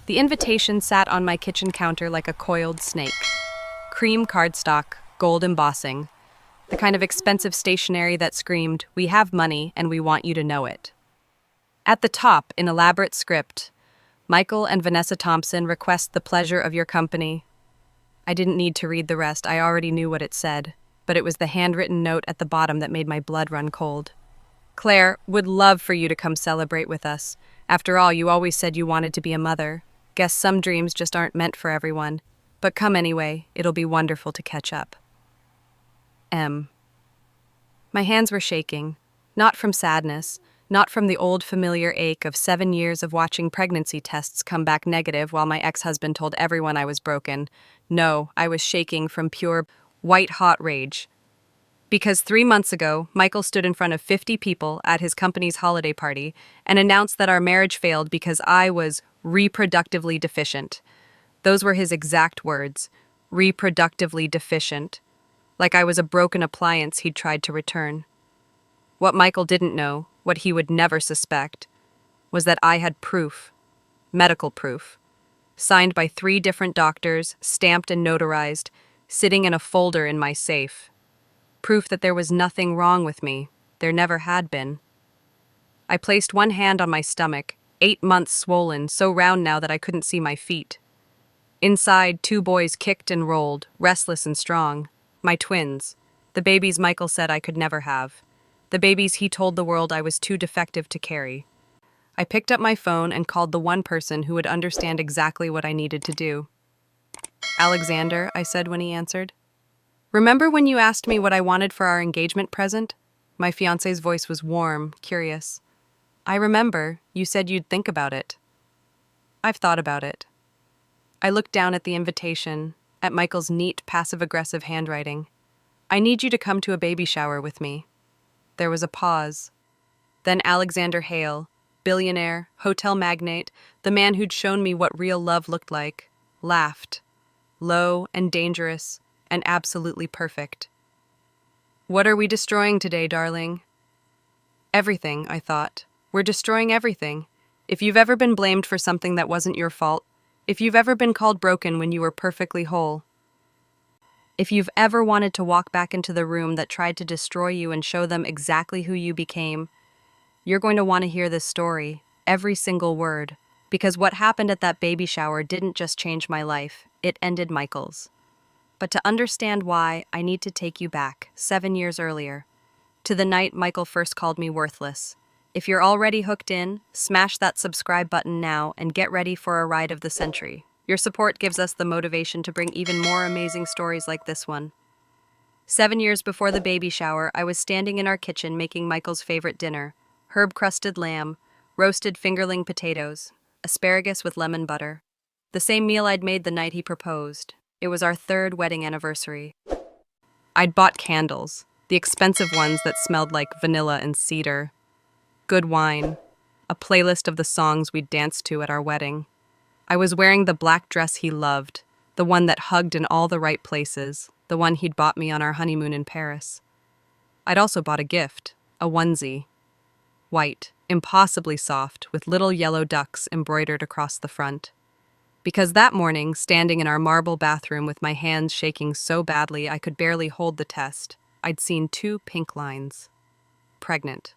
The invitation sat on my kitchen counter like a coiled snake. Cream cardstock, gold embossing, the kind of expensive stationery that screamed, "We have money and we want you to know it." At the top, in elaborate script, "Michael and Vanessa Thompson request the pleasure of your company." I didn't need to read the rest, I already knew what it said, but it was the handwritten note at the bottom that made my blood run cold. "Claire, would love for you to come celebrate with us. After all, you always said you wanted to be a mother. Guess some dreams just aren't meant for everyone. But come anyway, it'll be wonderful to catch up. M." My hands were shaking, not from sadness, not from the old familiar ache of 7 years of watching pregnancy tests come back negative while my ex-husband told everyone I was broken. No, I was shaking from pure, white-hot rage. Because 3 months ago, Michael stood in front of 50 people at his company's holiday party and announced that our marriage failed because I was reproductively deficient. Those were his exact words, reproductively deficient. Like I was a broken appliance he'd tried to return. What Michael didn't know, what he would never suspect, was that I had proof, medical proof, signed by 3 different doctors, stamped and notarized, sitting in a folder in my safe. Proof that there was nothing wrong with me. There never had been. I placed one hand on my stomach, 8 months swollen, so round now that I couldn't see my feet. Inside, 2 boys kicked and rolled, restless and strong. My twins. The babies Michael said I could never have. The babies he told the world I was too defective to carry. I picked up my phone and called the one person who would understand exactly what I needed to do. "Alexander," I said when he answered. "Remember when you asked me what I wanted for our engagement present?" My fiancé's voice was warm, curious. "I remember. You said you'd think about it." "I've thought about it." I looked down at the invitation, at Michael's neat, passive-aggressive handwriting. "I need you to come to a baby shower with me." There was a pause. Then Alexander Hale, billionaire, hotel magnate, the man who'd shown me what real love looked like, laughed. Low and dangerous and absolutely perfect. "What are we destroying today, darling?" "Everything," I thought. "We're destroying everything. If you've ever been blamed for something that wasn't your fault, if you've ever been called broken when you were perfectly whole, if you've ever wanted to walk back into the room that tried to destroy you and show them exactly who you became, you're going to want to hear this story, every single word, because what happened at that baby shower didn't just change my life, it ended Michael's. But to understand why, I need to take you back, 7 years earlier, to the night Michael first called me worthless. If you're already hooked in, smash that subscribe button now and get ready for a ride of the century. Your support gives us the motivation to bring even more amazing stories like this one. 7 years before the baby shower, I was standing in our kitchen making Michael's favorite dinner, herb-crusted lamb, roasted fingerling potatoes, asparagus with lemon butter. The same meal I'd made the night he proposed. It was our 3rd wedding anniversary. I'd bought candles, the expensive ones that smelled like vanilla and cedar. Good wine, a playlist of the songs we'd danced to at our wedding. I was wearing the black dress he loved, the one that hugged in all the right places, the one he'd bought me on our honeymoon in Paris. I'd also bought a gift, a onesie. White, impossibly soft, with little yellow ducks embroidered across the front. Because that morning, standing in our marble bathroom with my hands shaking so badly I could barely hold the test, I'd seen 2 pink lines. Pregnant.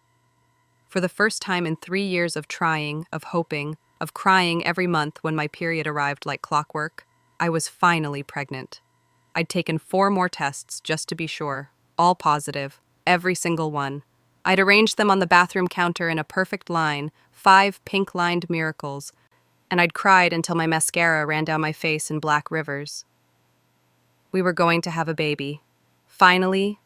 For the first time in 3 years of trying, of hoping, of crying every month when my period arrived like clockwork, I was finally pregnant. I'd taken 4 more tests just to be sure, all positive, every single one. I'd arranged them on the bathroom counter in a perfect line, 5 pink-lined miracles, and I'd cried until my mascara ran down my face in black rivers. We were going to have a baby. Finally,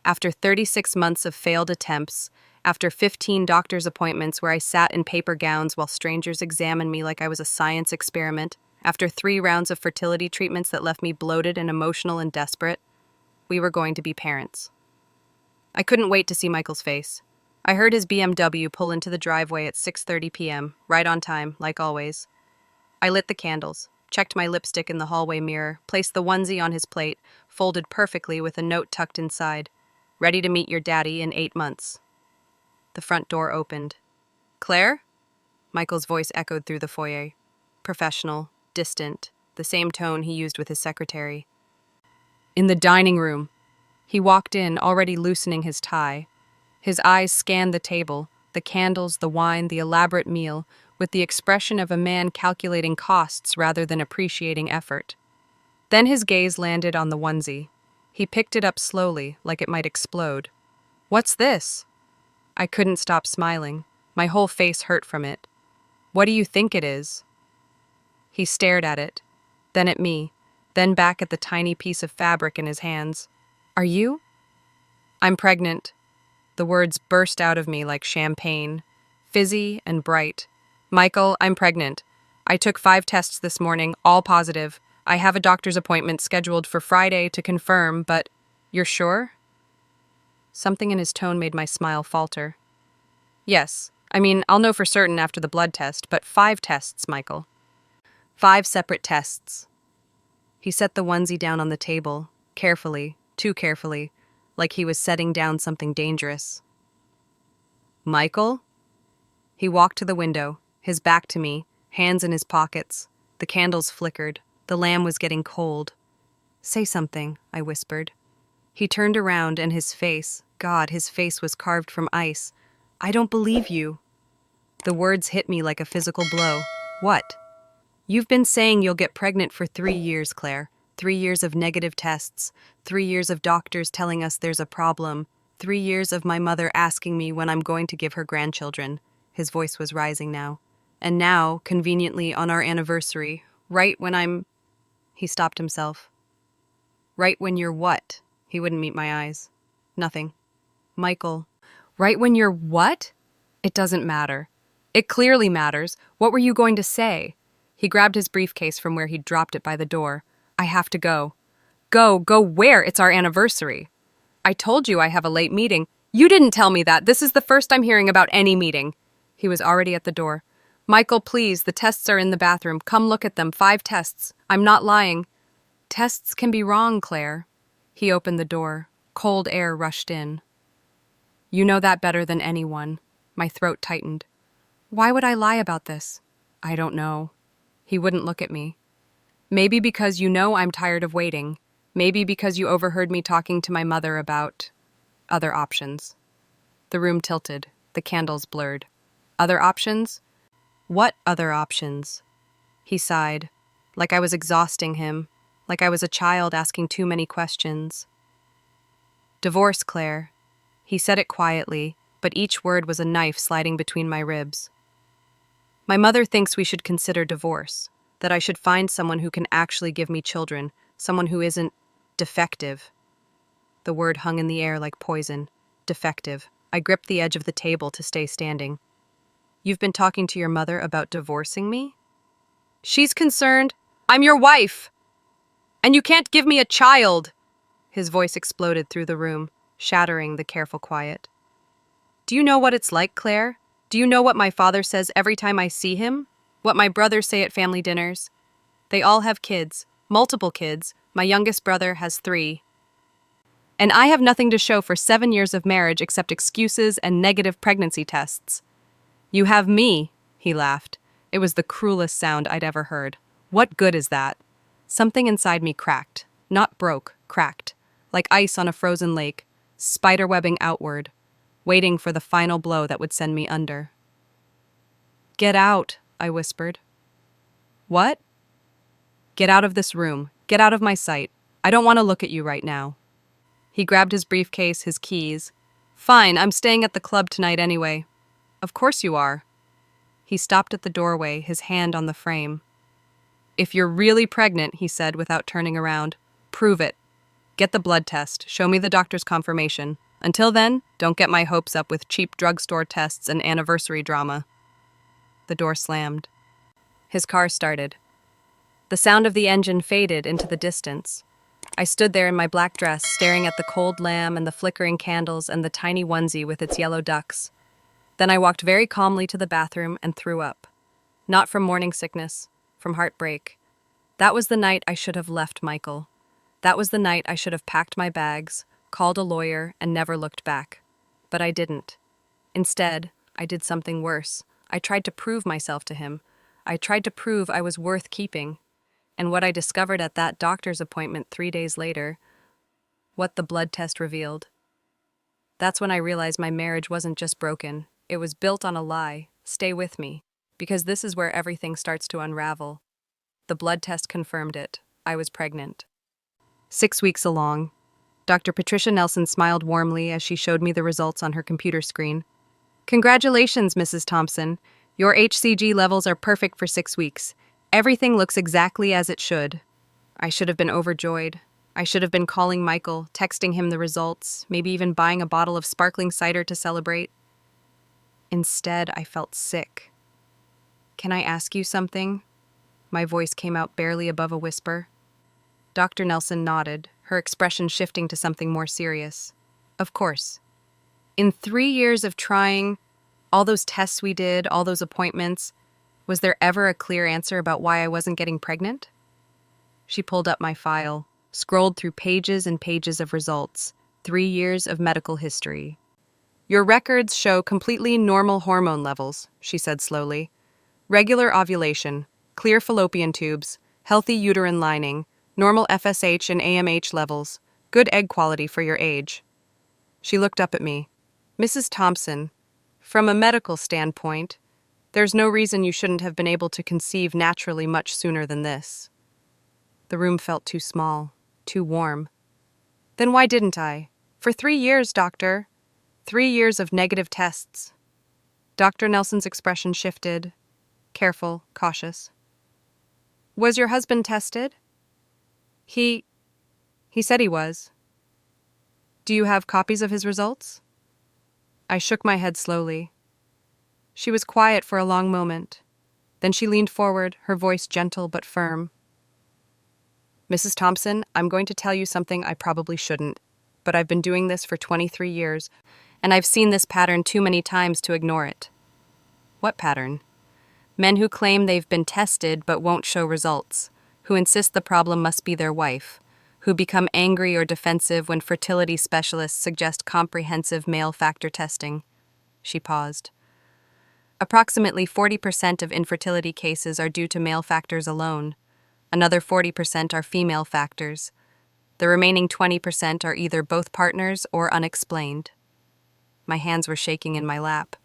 after 36 months of failed attempts, after 15 doctor's appointments where I sat in paper gowns while strangers examined me like I was a science experiment, after 3 rounds of fertility treatments that left me bloated and emotional and desperate, we were going to be parents. I couldn't wait to see Michael's face. I heard his BMW pull into the driveway at 6:30 p.m., right on time, like always. I lit the candles, checked my lipstick in the hallway mirror, placed the onesie on his plate, folded perfectly with a note tucked inside. "Ready to meet your daddy in 8 months." The front door opened. "Claire?" Michael's voice echoed through the foyer. professional, distant, the same tone he used with his secretary. In the dining room. He walked in, already loosening his tie. His eyes scanned the table, the candles, the wine, the elaborate meal, with the expression of a man calculating costs rather than appreciating effort. Then his gaze landed on the onesie. He picked it up slowly, like it might explode. "What's this?" I couldn't stop smiling. My whole face hurt from it. "What do you think it is?" He stared at it, then at me, then back at the tiny piece of fabric in his hands. "Are you?" "I'm pregnant." The words burst out of me like champagne, fizzy and bright. "Michael, I'm pregnant. I took 5 tests this morning, all positive. I have a doctor's appointment scheduled for Friday to confirm, but you're sure?" Something in his tone made my smile falter. "Yes. I mean, I'll know for certain after the blood test, but 5 tests, Michael. 5 separate tests." He set the onesie down on the table, carefully, too carefully, like he was setting down something dangerous. "Michael?" He walked to the window, his back to me, hands in his pockets. The candles flickered. The lamb was getting cold. "Say something," I whispered. He turned around and his face, God, his face was carved from ice. "I don't believe you." The words hit me like a physical blow. "What?" "You've been saying you'll get pregnant for 3 years, Claire. 3 years of negative tests. 3 years of doctors telling us there's a problem. 3 years of my mother asking me when I'm going to give her grandchildren." His voice was rising now. "And now, conveniently on our anniversary, right when I'm—" He stopped himself. "Right when you're what?" He wouldn't meet my eyes. "Nothing." "Michael, right when you're what?" "It doesn't matter." "It clearly matters. What were you going to say?" He grabbed his briefcase from where he'd dropped it by the door. "I have to go." Go where? It's our anniversary." "I told you I have a late meeting." "You didn't tell me that. This is the first I'm hearing about any meeting." He was already at the door. "Michael, please, the tests are in the bathroom. Come look at them. 5 tests. I'm not lying." "Tests can be wrong, Claire." He opened the door. Cold air rushed in. "You know that better than anyone." My throat tightened. "Why would I lie about this?" "I don't know." He wouldn't look at me. "Maybe because you know I'm tired of waiting. Maybe because you overheard me talking to my mother about other options." The room tilted. The candles blurred. "Other options?" "What other options?" He sighed, like I was exhausting him, like I was a child asking too many questions. "Divorce, Claire." He said it quietly, but each word was a knife sliding between my ribs. "My mother thinks we should consider divorce, that I should find someone who can actually give me children, someone who isn't defective." The word hung in the air like poison. Defective. I gripped the edge of the table to stay standing. "You've been talking to your mother about divorcing me?" "She's concerned. I'm your wife! And you can't give me a child!" His voice exploded through the room, shattering the careful quiet. "Do you know what it's like, Claire? Do you know what my father says every time I see him? What my brothers say at family dinners? They all have kids, multiple kids. My youngest brother has 3. And I have nothing to show for 7 years of marriage except excuses and negative pregnancy tests. You have me," he laughed. It was the cruelest sound I'd ever heard. "What good is that?" Something inside me cracked. Not broke, cracked. Like ice on a frozen lake, spiderwebbing outward, waiting for the final blow that would send me under. "Get out," I whispered. "What?" "Get out of this room. Get out of my sight. I don't want to look at you right now." He grabbed his briefcase, his keys. "Fine, I'm staying at the club tonight anyway." "Of course you are." He stopped at the doorway, his hand on the frame. "If you're really pregnant," he said without turning around, "prove it. Get the blood test. Show me the doctor's confirmation. Until then, don't get my hopes up with cheap drugstore tests and anniversary drama." The door slammed. His car started. The sound of the engine faded into the distance. I stood there in my black dress, staring at the cold lamb and the flickering candles and the tiny onesie with its yellow ducks. Then I walked very calmly to the bathroom and threw up. Not from morning sickness, from heartbreak. That was the night I should have left Michael. That was the night I should have packed my bags, called a lawyer, and never looked back. But I didn't. Instead, I did something worse. I tried to prove myself to him. I tried to prove I was worth keeping. And what I discovered at that doctor's appointment 3 days later, what the blood test revealed. That's when I realized my marriage wasn't just broken. It was built on a lie. Stay with me. Because this is where everything starts to unravel. The blood test confirmed it. I was pregnant. 6 weeks along, Dr. Patricia Nelson smiled warmly as she showed me the results on her computer screen. Congratulations, Mrs. Thompson. Your HCG levels are perfect for 6 weeks. Everything looks exactly as it should. I should have been overjoyed. I should have been calling Michael, texting him the results, maybe even buying a bottle of sparkling cider to celebrate. Instead, I felt sick. Can I ask you something? My voice came out barely above a whisper. Dr. Nelson nodded, her expression shifting to something more serious. Of course. In 3 years of trying, all those tests we did, all those appointments, was there ever a clear answer about why I wasn't getting pregnant? She pulled up my file, scrolled through pages and pages of results, 3 years of medical history. Your records show completely normal hormone levels, she said slowly. Regular ovulation, clear fallopian tubes, healthy uterine lining, normal FSH and AMH levels, good egg quality for your age. She looked up at me. Mrs. Thompson, from a medical standpoint, there's no reason you shouldn't have been able to conceive naturally much sooner than this. The room felt too small, too warm. Then why didn't I? For 3 years, doctor. 3 years of negative tests. Dr. Nelson's expression shifted, careful, cautious. Was your husband tested? He said he was. Do you have copies of his results? I shook my head slowly. She was quiet for a long moment. Then she leaned forward, her voice gentle but firm. Mrs. Thompson, I'm going to tell you something I probably shouldn't, but I've been doing this for 23 years, and I've seen this pattern too many times to ignore it. What pattern? Men who claim they've been tested but won't show results, who insist the problem must be their wife, who become angry or defensive when fertility specialists suggest comprehensive male factor testing. She paused. Approximately 40% of infertility cases are due to male factors alone. Another 40% are female factors. The remaining 20% are either both partners or unexplained. My hands were shaking in my lap.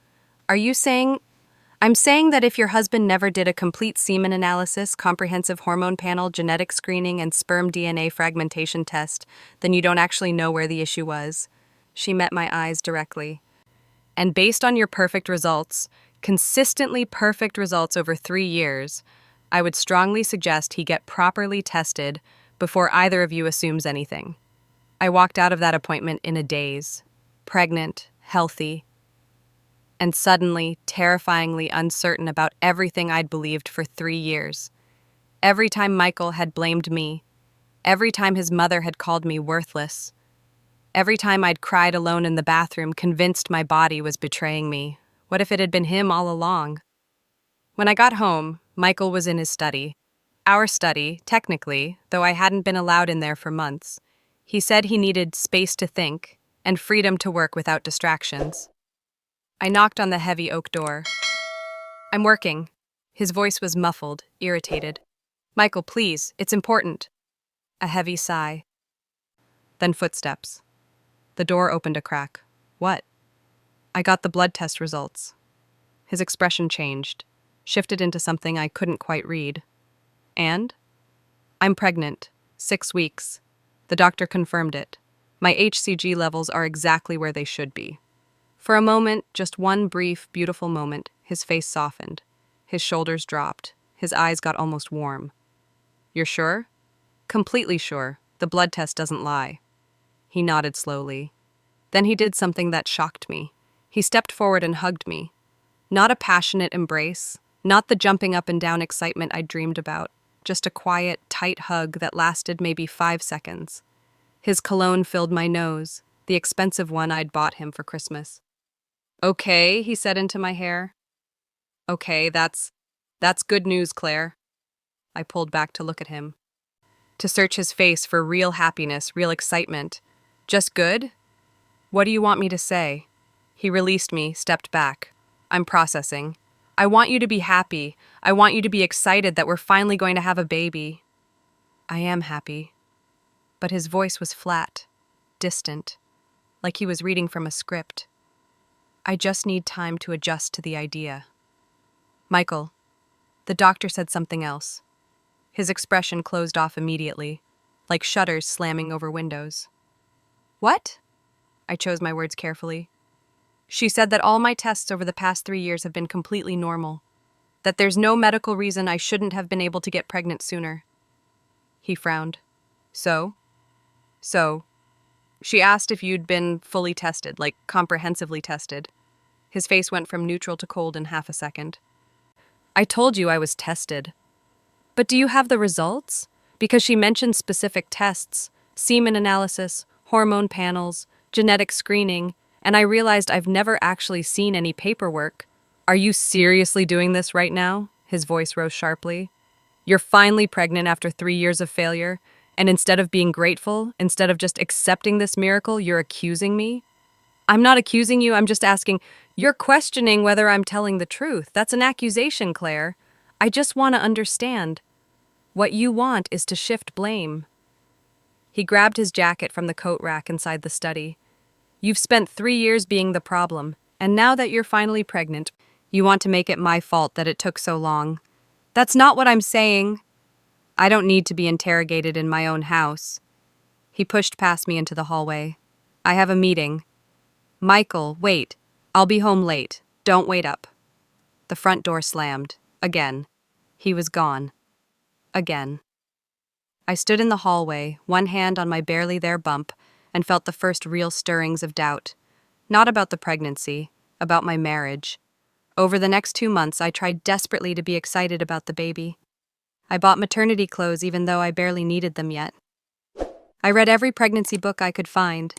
Are you saying... I'm saying that if your husband never did a complete semen analysis, comprehensive hormone panel, genetic screening, and sperm DNA fragmentation test, then you don't actually know where the issue was. She met my eyes directly. And based on your perfect results, consistently perfect results over 3 years, I would strongly suggest he get properly tested before either of you assumes anything. I walked out of that appointment in a daze, pregnant, healthy, and suddenly, terrifyingly uncertain about everything I'd believed for 3 years. Every time Michael had blamed me, every time his mother had called me worthless, every time I'd cried alone in the bathroom, convinced my body was betraying me. What if it had been him all along? When I got home, Michael was in his study. Our study, technically, though I hadn't been allowed in there for months. He said he needed space to think and freedom to work without distractions. I knocked on the heavy oak door. I'm working. His voice was muffled, irritated. Michael, please, it's important. A heavy sigh. Then footsteps. The door opened a crack. What? I got the blood test results. His expression changed, shifted into something I couldn't quite read. And? I'm pregnant. 6 weeks. The doctor confirmed it. My HCG levels are exactly where they should be. For a moment, just one brief, beautiful moment, his face softened. His shoulders dropped. His eyes got almost warm. You're sure? Completely sure. The blood test doesn't lie. He nodded slowly. Then he did something that shocked me. He stepped forward and hugged me. Not a passionate embrace, not the jumping up and down excitement I'd dreamed about, just a quiet, tight hug that lasted maybe 5 seconds. His cologne filled my nose, the expensive one I'd bought him for Christmas. Okay, he said into my hair. Okay, that's good news, Claire. I pulled back to look at him, to search his face for real happiness, real excitement. Just good? What do you want me to say? He released me, stepped back. I'm processing. I want you to be happy. I want you to be excited that we're finally going to have a baby. I am happy. But his voice was flat, distant, like he was reading from a script. I just need time to adjust to the idea. Michael, the doctor said something else. His expression closed off immediately, like shutters slamming over windows. What? I chose my words carefully. She said that all my tests over the past 3 years have been completely normal, that there's no medical reason I shouldn't have been able to get pregnant sooner. He frowned. So? She asked if you'd been fully tested, like comprehensively tested. His face went from neutral to cold in half a second. I told you I was tested. But do you have the results? Because she mentioned specific tests, semen analysis, hormone panels, genetic screening, and I realized I've never actually seen any paperwork. Are you seriously doing this right now? His voice rose sharply. You're finally pregnant after 3 years of failure, and instead of being grateful, instead of just accepting this miracle, you're accusing me? I'm not accusing you, I'm just asking. You're questioning whether I'm telling the truth. That's an accusation, Claire. I just want to understand. What you want is to shift blame. He grabbed his jacket from the coat rack inside the study. You've spent 3 years being the problem, and now that you're finally pregnant, you want to make it my fault that it took so long. That's not what I'm saying. I don't need to be interrogated in my own house. He pushed past me into the hallway. I have a meeting. Michael, wait. I'll be home late. Don't wait up. The front door slammed. Again. He was gone. Again. I stood in the hallway, one hand on my barely there bump, and felt the first real stirrings of doubt. Not about the pregnancy, about my marriage. Over the next 2 months, I tried desperately to be excited about the baby. I bought maternity clothes even though I barely needed them yet. I read every pregnancy book I could find.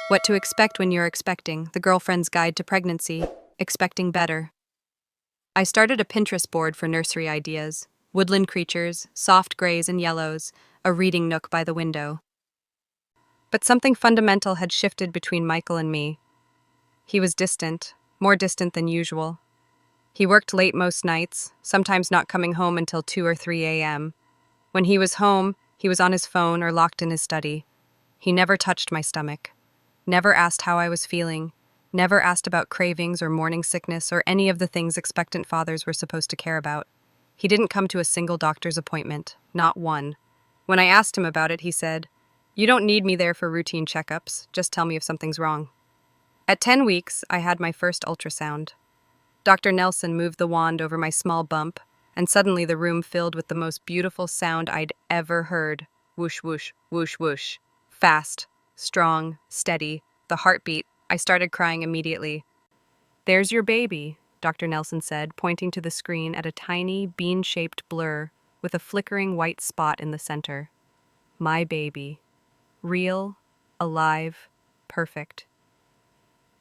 What to Expect When You're Expecting, The Girlfriend's Guide to Pregnancy, Expecting Better. I started a Pinterest board for nursery ideas, woodland creatures, soft grays and yellows, a reading nook by the window. But something fundamental had shifted between Michael and me. He was distant, more distant than usual. He worked late most nights, sometimes not coming home until 2 or 3 a.m. When he was home, he was on his phone or locked in his study. He never touched my stomach, never asked how I was feeling, never asked about cravings or morning sickness or any of the things expectant fathers were supposed to care about. He didn't come to a single doctor's appointment, not one. When I asked him about it, he said, "You don't need me there for routine checkups, just tell me if something's wrong." At 10 weeks, I had my first ultrasound. Dr. Nelson moved the wand over my small bump, and suddenly the room filled with the most beautiful sound I'd ever heard. Whoosh, whoosh, whoosh, whoosh. Fast, strong, steady, the heartbeat. I started crying immediately. "There's your baby," Dr. Nelson said, pointing to the screen at a tiny, bean-shaped blur with a flickering white spot in the center. My baby. Real, alive, perfect.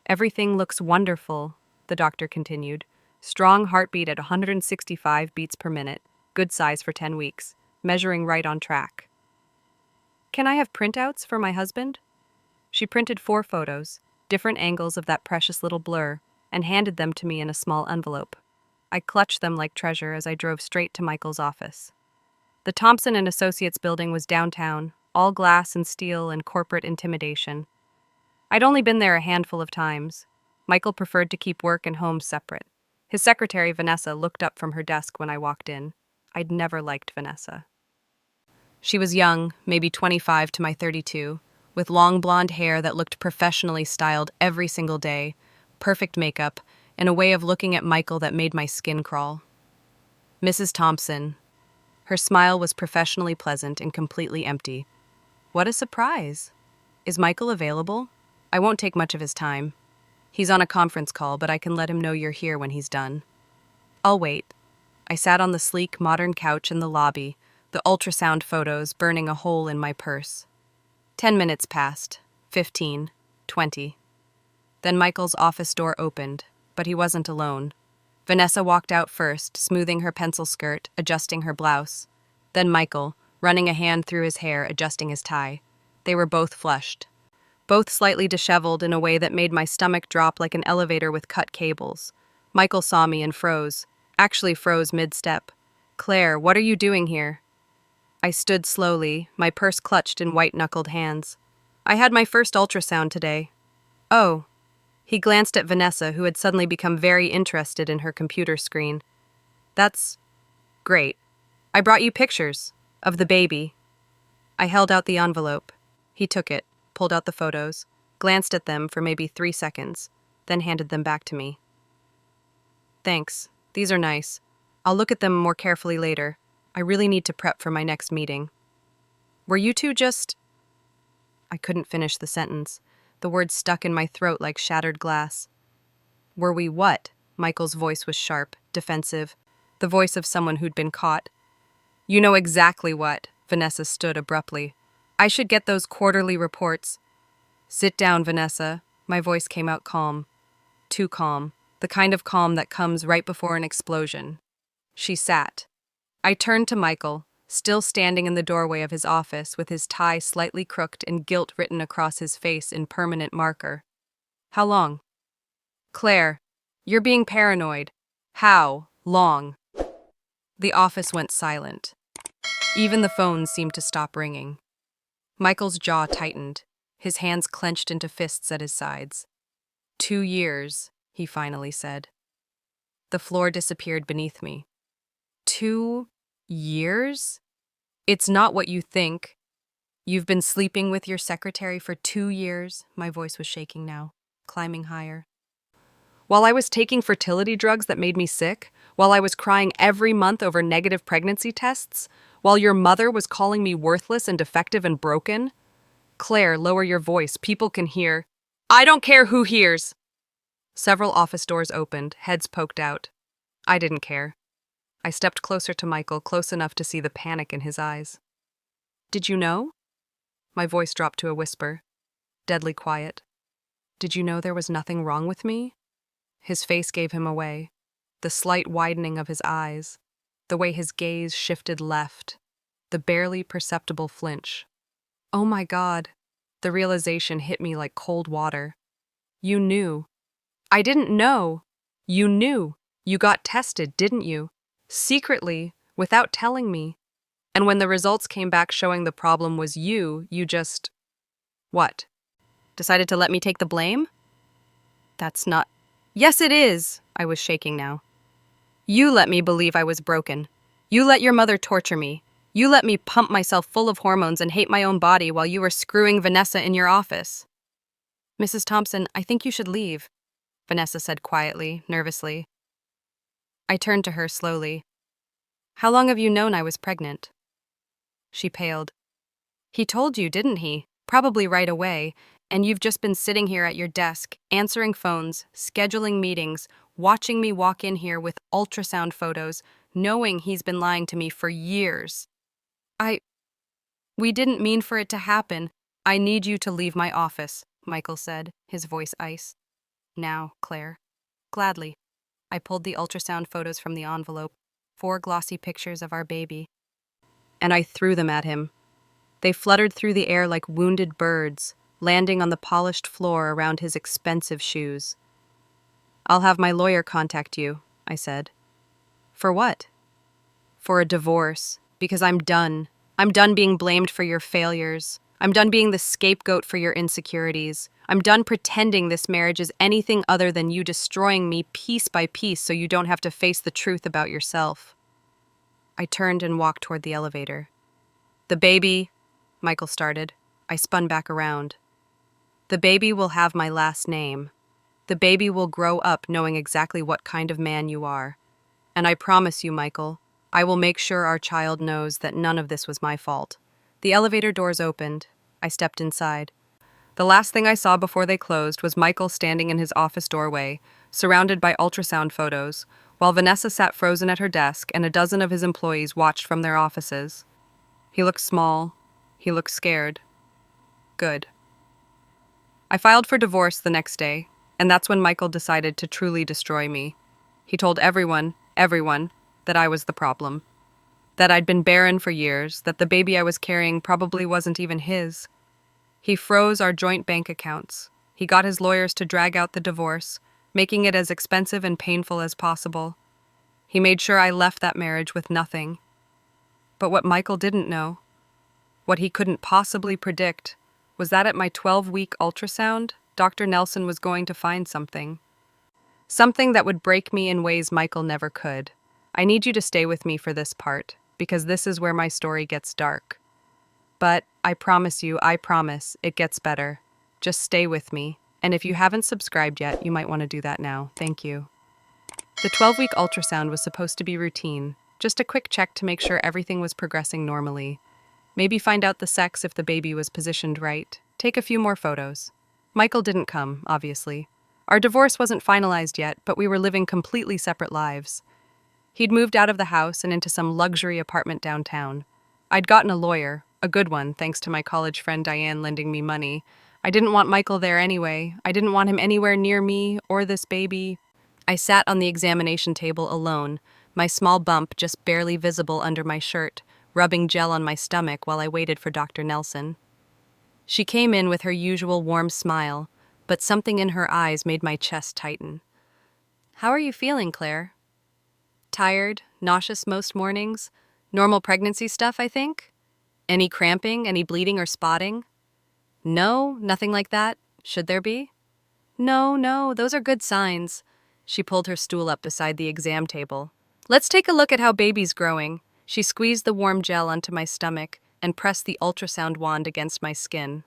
"Everything looks wonderful," the doctor continued. "Strong heartbeat at 165 beats per minute, good size for 10 weeks, measuring right on track." "Can I have printouts for my husband?" She printed 4 photos, different angles of that precious little blur, and handed them to me in a small envelope. I clutched them like treasure as I drove straight to Michael's office. The Thompson and Associates building was downtown, all glass and steel and corporate intimidation. I'd only been there a handful of times. Michael preferred to keep work and home separate. His secretary, Vanessa, looked up from her desk when I walked in. I'd never liked Vanessa. She was young, maybe 25 to my 32, with long blonde hair that looked professionally styled every single day, perfect makeup, and a way of looking at Michael that made my skin crawl. Mrs. Thompson. Her smile was professionally pleasant and completely empty. What a surprise! Is Michael available? I won't take much of his time. He's on a conference call, but I can let him know you're here when he's done. I'll wait. I sat on the sleek, modern couch in the lobby, the ultrasound photos burning a hole in my purse. 10 minutes passed, 15, 20. Then Michael's office door opened, but he wasn't alone. Vanessa walked out first, smoothing her pencil skirt, adjusting her blouse. Then Michael, running a hand through his hair, adjusting his tie. They were both flushed, both slightly disheveled in a way that made my stomach drop like an elevator with cut cables. Michael saw me and froze. Actually froze mid-step. "Claire, what are you doing here?" I stood slowly, my purse clutched in white-knuckled hands. "I had my first ultrasound today." "Oh." He glanced at Vanessa, who had suddenly become very interested in her computer screen. "That's great. I brought you pictures of the baby." I held out the envelope. He took it, pulled out the photos, glanced at them for maybe 3 seconds, then handed them back to me. "Thanks. These are nice. I'll look at them more carefully later. I really need to prep for my next meeting." "Were you two just—" I couldn't finish the sentence. The words stuck in my throat like shattered glass. "Were we what?" Michael's voice was sharp, defensive, the voice of someone who'd been caught. "You know exactly what." Vanessa stood abruptly. "I should get those quarterly reports." "Sit down, Vanessa." My voice came out calm. Too calm. The kind of calm that comes right before an explosion. She sat. I turned to Michael, still standing in the doorway of his office with his tie slightly crooked and guilt written across his face in permanent marker. "How long?" "Claire, you're being paranoid. How long?" The office went silent. Even the phones seemed to stop ringing. Michael's jaw tightened, his hands clenched into fists at his sides. 2 years, he finally said. The floor disappeared beneath me. 2 years? It's not what you think. You've been sleeping with your secretary for 2 years. My voice was shaking now, climbing higher. While I was taking fertility drugs that made me sick, while I was crying every month over negative pregnancy tests, while your mother was calling me worthless and defective and broken. Claire, lower your voice. People can hear. I don't care who hears. Several office doors opened, heads poked out. I didn't care. I stepped closer to Michael, close enough to see the panic in his eyes. Did you know? My voice dropped to a whisper, deadly quiet. Did you know there was nothing wrong with me? His face gave him away, the slight widening of his eyes, the way his gaze shifted left, the barely perceptible flinch. Oh my God, the realization hit me like cold water. You knew. I didn't know. You knew. You got tested, didn't you? Secretly, without telling me. And when the results came back showing the problem was you just... What? Decided to let me take the blame? That's not... Yes, it is. I was shaking now. You let me believe I was broken. You let your mother torture me. You let me pump myself full of hormones and hate my own body while you were screwing Vanessa in your office. Mrs. Thompson, I think you should leave, Vanessa said quietly, nervously. I turned to her slowly. How long have you known I was pregnant? She paled. He told you, didn't he? Probably right away. And you've just been sitting here at your desk, answering phones, scheduling meetings, watching me walk in here with ultrasound photos, knowing he's been lying to me for years. We didn't mean for it to happen. I need you to leave my office, Michael said, his voice ice. Now, Claire. Gladly. I pulled the ultrasound photos from the envelope, 4 glossy pictures of our baby. And I threw them at him. They fluttered through the air like wounded birds, landing on the polished floor around his expensive shoes. I'll have my lawyer contact you, I said. For what? For a divorce, because I'm done. I'm done being blamed for your failures. I'm done being the scapegoat for your insecurities. I'm done pretending this marriage is anything other than you destroying me piece by piece so you don't have to face the truth about yourself. I turned and walked toward the elevator. The baby, Michael started. I spun back around. The baby will have my last name. The baby will grow up knowing exactly what kind of man you are. And I promise you, Michael, I will make sure our child knows that none of this was my fault. The elevator doors opened. I stepped inside. The last thing I saw before they closed was Michael standing in his office doorway, surrounded by ultrasound photos, while Vanessa sat frozen at her desk and a dozen of his employees watched from their offices. He looked small. He looked scared. Good. I filed for divorce the next day, and that's when Michael decided to truly destroy me. He told everyone, that I was the problem. That I'd been barren for years, that the baby I was carrying probably wasn't even his. He froze our joint bank accounts. He got his lawyers to drag out the divorce, making it as expensive and painful as possible. He made sure I left that marriage with nothing. But what Michael didn't know, what he couldn't possibly predict, was that at my 12-week ultrasound, Dr. Nelson was going to find something. Something that would break me in ways Michael never could. I need you to stay with me for this part, because this is where my story gets dark. But I promise, it gets better. Just stay with me, and if you haven't subscribed yet, you might want to do that now. Thank you. The 12-week ultrasound was supposed to be routine, just a quick check to make sure everything was progressing normally. Maybe find out the sex if the baby was positioned right. Take a few more photos. Michael didn't come, obviously. Our divorce wasn't finalized yet, but we were living completely separate lives. He'd moved out of the house and into some luxury apartment downtown. I'd gotten a lawyer, a good one, thanks to my college friend Diane lending me money. I didn't want Michael there anyway. I didn't want him anywhere near me or this baby. I sat on the examination table alone, my small bump just barely visible under my shirt, rubbing gel on my stomach while I waited for Dr. Nelson. She came in with her usual warm smile, but something in her eyes made my chest tighten. "How are you feeling, Claire?" "Tired, nauseous most mornings. Normal pregnancy stuff, I think. Any cramping, any bleeding or spotting?" "No, nothing like that. Should there be?" No, those are good signs." She pulled her stool up beside the exam table. "Let's take a look at how baby's growing." She squeezed the warm gel onto my stomach and pressed the ultrasound wand against my skin.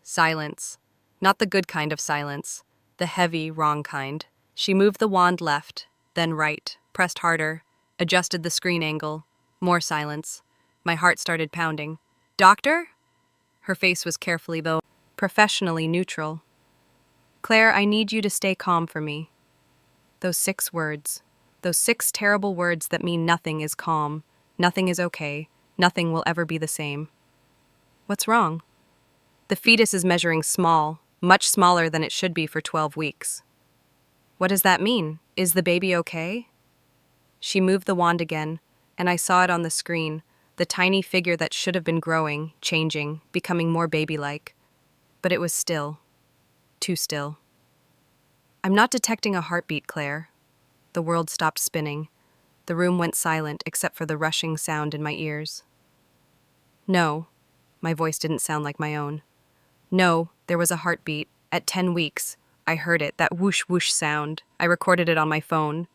Silence. Not the good kind of silence. The heavy, wrong kind. She moved the wand left, then right, pressed harder, adjusted the screen angle. More silence. My heart started pounding. "Doctor?" Her face was carefully, though professionally, neutral. "Claire, I need you to stay calm for me." Those 6 words. Those 6 terrible words that mean nothing is calm, nothing is okay, nothing will ever be the same. What's wrong? The fetus is measuring small, much smaller than it should be for 12 weeks. What does that mean? Is the baby okay? She moved the wand again, and I saw it on the screen, the tiny figure that should have been growing, changing, becoming more baby-like. But it was still. Too still. "I'm not detecting a heartbeat, Claire." The world stopped spinning. The room went silent except for the rushing sound in my ears. "No." My voice didn't sound like my own. "No, there was a heartbeat. At 10 weeks. I heard it, that whoosh-whoosh sound. I recorded it on my phone."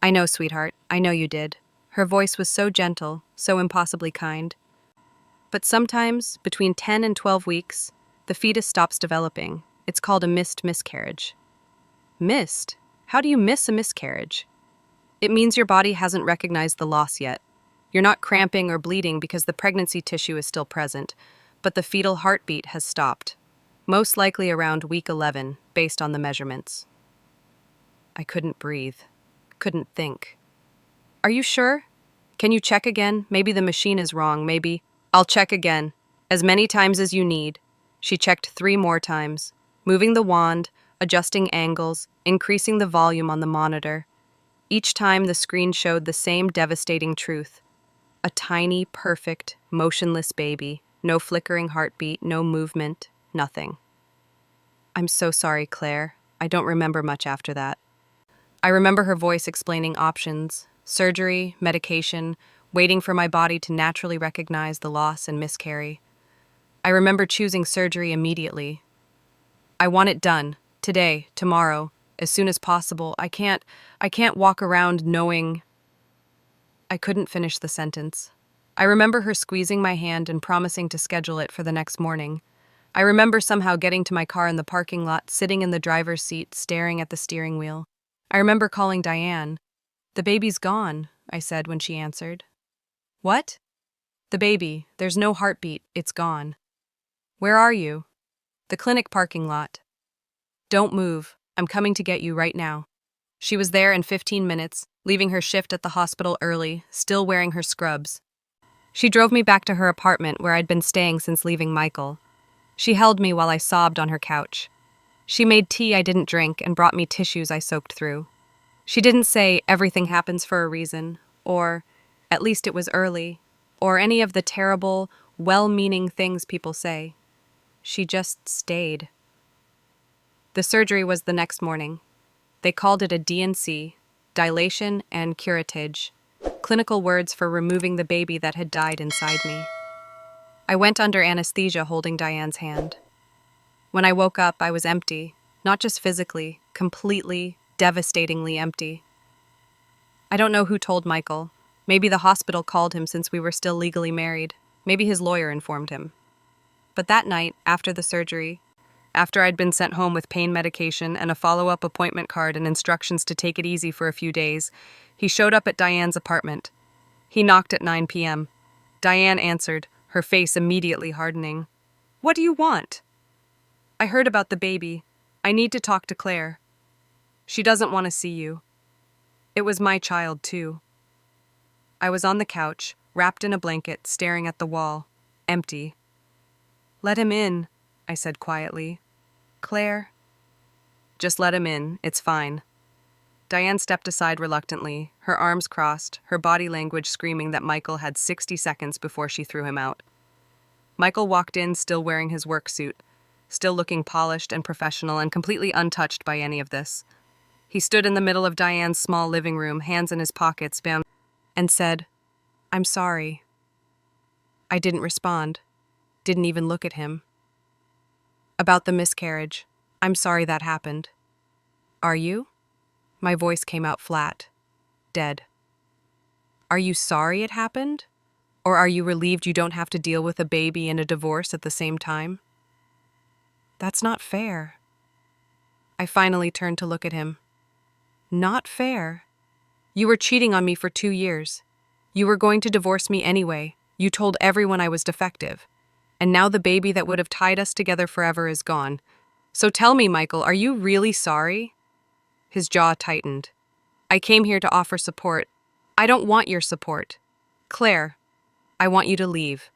"I know, sweetheart. I know you did." Her voice was so gentle, so impossibly kind. "But sometimes, between 10 and 12 weeks, the fetus stops developing. It's called a missed miscarriage." "Missed? How do you miss a miscarriage?" "It means your body hasn't recognized the loss yet. You're not cramping or bleeding because the pregnancy tissue is still present, but the fetal heartbeat has stopped. Most likely around week 11, based on the measurements." I couldn't breathe. Couldn't think. "Are you sure? Can you check again? Maybe the machine is wrong, maybe—" "I'll check again. As many times as you need." She checked 3 more times, moving the wand, adjusting angles, increasing the volume on the monitor. Each time the screen showed the same devastating truth. A tiny, perfect, motionless baby. No flickering heartbeat, no movement, nothing. "I'm so sorry, Claire. I don't remember much after that." I remember her voice explaining options, surgery, medication, waiting for my body to naturally recognize the loss and miscarry. I remember choosing surgery immediately. "I want it done. Today, tomorrow, as soon as possible. I can't walk around knowing—" I couldn't finish the sentence. I remember her squeezing my hand and promising to schedule it for the next morning. I remember somehow getting to my car in the parking lot, sitting in the driver's seat, staring at the steering wheel. I remember calling Diane. "The baby's gone," I said when she answered. "What?" "The baby. There's no heartbeat. It's gone." "Where are you?" "The clinic parking lot." "Don't move. I'm coming to get you right now." She was there in 15 minutes, leaving her shift at the hospital early, still wearing her scrubs. She drove me back to her apartment where I'd been staying since leaving Michael. She held me while I sobbed on her couch. She made tea I didn't drink and brought me tissues I soaked through. She didn't say everything happens for a reason, or at least it was early, or any of the terrible, well-meaning things people say. She just stayed. The surgery was the next morning. They called it a DNC, dilation and curettage, clinical words for removing the baby that had died inside me. I went under anesthesia holding Diane's hand. When I woke up, I was empty, not just physically, completely, devastatingly empty. I don't know who told Michael. Maybe the hospital called him since we were still legally married. Maybe his lawyer informed him. But that night, after the surgery, after I'd been sent home with pain medication and a follow-up appointment card and instructions to take it easy for a few days, he showed up at Diane's apartment. He knocked at 9 p.m. Diane answered, her face immediately hardening. "What do you want?" "I heard about the baby. I need to talk to Claire." "She doesn't want to see you." "It was my child, too." I was on the couch, wrapped in a blanket, staring at the wall, empty. "Let him in," I said quietly. "Claire?" "Just let him in, it's fine." Diane stepped aside reluctantly, her arms crossed, her body language screaming that Michael had 60 seconds before she threw him out. Michael walked in still wearing his work suit, still looking polished and professional and completely untouched by any of this. He stood in the middle of Diane's small living room, hands in his pockets, bound, and said, "I'm sorry." I didn't respond, didn't even look at him. "About the miscarriage. I'm sorry that happened." "Are you?" My voice came out flat, dead. "Are you sorry it happened? Or are you relieved you don't have to deal with a baby and a divorce at the same time?" "That's not fair." I finally turned to look at him. "Not fair? You were cheating on me for 2 years. You were going to divorce me anyway. You told everyone I was defective. And now the baby that would have tied us together forever is gone. So tell me, Michael, are you really sorry?" His jaw tightened. "I came here to offer support. I don't want your support. Claire, I want you to leave.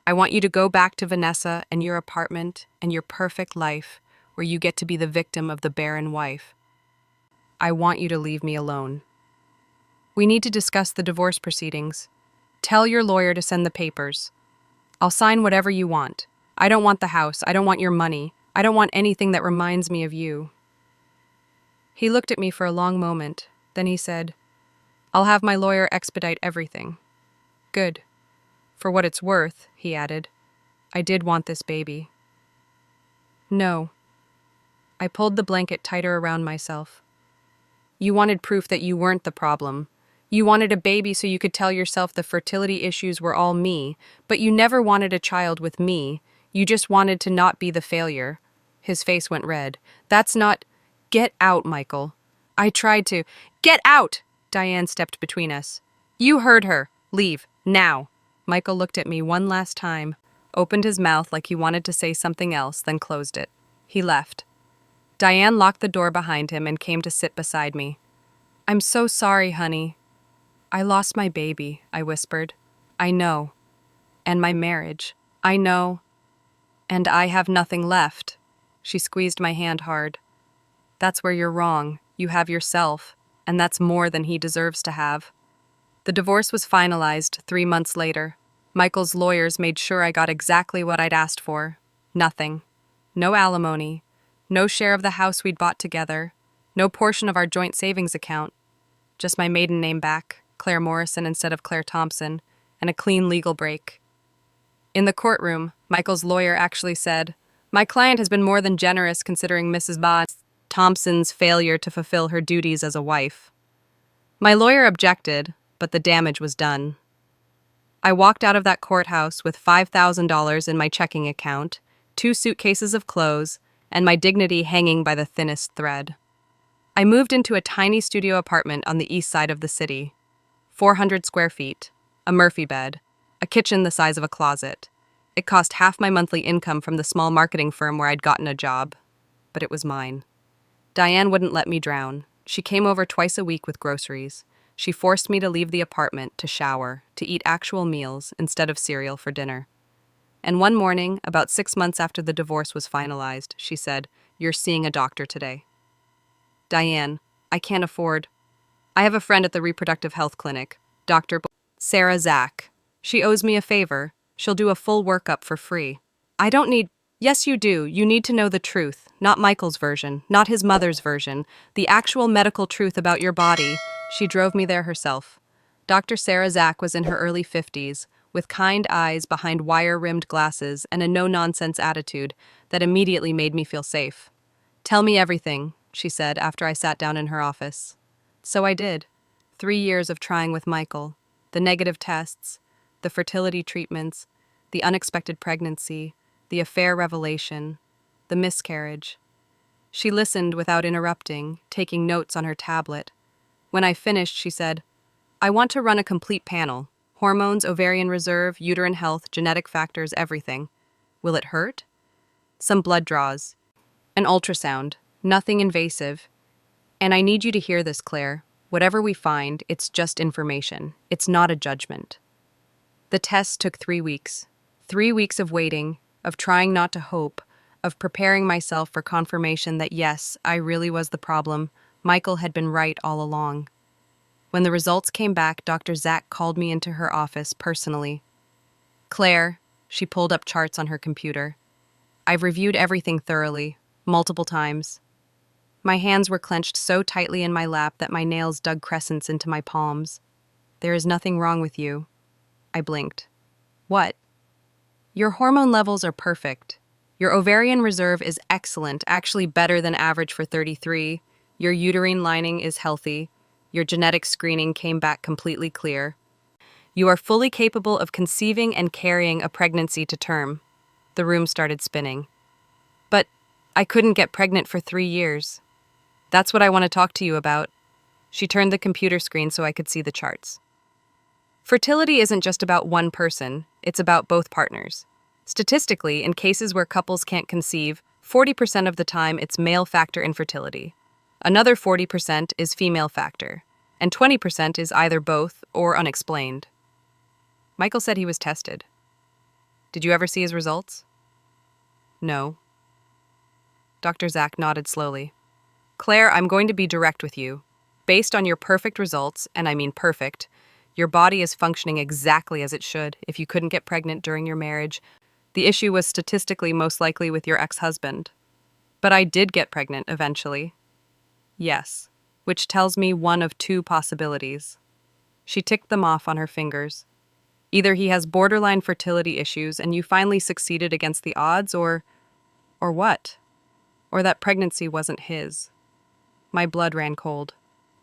I want you to go back to Vanessa and your apartment and your perfect life where you get to be the victim of the barren wife. I want you to leave me alone. We need to discuss the divorce proceedings. Tell your lawyer to send the papers. I'll sign whatever you want. I don't want the house. I don't want your money. I don't want anything that reminds me of you." He looked at me for a long moment. Then he said, "I'll have my lawyer expedite everything." "Good. For what it's worth," he added, "I did want this baby." "No." I pulled the blanket tighter around myself. "You wanted proof that you weren't the problem. You wanted a baby so you could tell yourself the fertility issues were all me, but you never wanted a child with me. You just wanted to not be the failure." His face went red. "That's not—" "Get out, Michael." I tried to. "Get out!" Diane stepped between us. "You heard her. Leave. Now." Michael looked at me one last time, opened his mouth like he wanted to say something else, then closed it. He left. Diane locked the door behind him and came to sit beside me. "I'm so sorry, honey." "I lost my baby," I whispered. "I know. And my marriage. I know. And I have nothing left." She squeezed my hand hard. "That's where you're wrong. You have yourself, and that's more than he deserves to have." The divorce was finalized 3 months later. Michael's lawyers made sure I got exactly what I'd asked for. Nothing. No alimony. No share of the house we'd bought together. No portion of our joint savings account. Just my maiden name back, Claire Morrison instead of Claire Thompson, and a clean legal break. In the courtroom, Michael's lawyer actually said, "My client has been more than generous considering Mrs. Thompson's failure to fulfill her duties as a wife." My lawyer objected, but the damage was done. I walked out of that courthouse with $5,000 in my checking account, 2 suitcases of clothes, and my dignity hanging by the thinnest thread. I moved into a tiny studio apartment on the east side of the city. 400 square feet, a Murphy bed, a kitchen the size of a closet. It cost half my monthly income from the small marketing firm where I'd gotten a job, but it was mine. Diane wouldn't let me drown. She came over twice a week with groceries. She forced me to leave the apartment, to shower, to eat actual meals instead of cereal for dinner. And one morning, about 6 months after the divorce was finalized, she said, "You're seeing a doctor today." "Diane, I can't afford. I have a friend at the reproductive health clinic, Dr. Sarah Zach. She owes me a favor. She'll do a full workup for free. I don't need—" Yes, you do. You need to know the truth, not Michael's version, not his mother's version, the actual medical truth about your body. She drove me there herself. Dr. Sarah Zach was in her early 50s, with kind eyes behind wire-rimmed glasses and a no-nonsense attitude that immediately made me feel safe. Tell me everything, she said after I sat down in her office. So I did. 3 years of trying with Michael, the negative tests, the fertility treatments, the unexpected pregnancy, the affair revelation, the miscarriage. She listened without interrupting, taking notes on her tablet. When I finished, she said, I want to run a complete panel. Hormones, ovarian reserve, uterine health, genetic factors, everything. Will it hurt? Some blood draws. An ultrasound. Nothing invasive. And I need you to hear this, Claire. Whatever we find, it's just information. It's not a judgment. The test took 3 weeks. 3 weeks of waiting, of trying not to hope, of preparing myself for confirmation that yes, I really was the problem. Michael had been right all along. When the results came back, Dr. Zach called me into her office personally. Claire, she pulled up charts on her computer. I've reviewed everything thoroughly, multiple times. My hands were clenched so tightly in my lap that my nails dug crescents into my palms. There is nothing wrong with you. I blinked. What? Your hormone levels are perfect. Your ovarian reserve is excellent, actually better than average for 33. Your uterine lining is healthy. Your genetic screening came back completely clear. You are fully capable of conceiving and carrying a pregnancy to term. The room started spinning. But I couldn't get pregnant for 3 years. That's what I want to talk to you about. She turned the computer screen so I could see the charts. Fertility isn't just about one person, it's about both partners. Statistically, in cases where couples can't conceive, 40% of the time it's male factor infertility. Another 40% is female factor, and 20% is either both or unexplained. Michael said he was tested. Did you ever see his results? No. Dr. Zach nodded slowly. Claire, I'm going to be direct with you. Based on your perfect results, and I mean perfect, your body is functioning exactly as it should if you couldn't get pregnant during your marriage. The issue was statistically most likely with your ex-husband. But I did get pregnant eventually. Yes, which tells me one of 2 possibilities. She ticked them off on her fingers. Either he has borderline fertility issues and you finally succeeded against the odds, or what? Or that pregnancy wasn't his. My blood ran cold.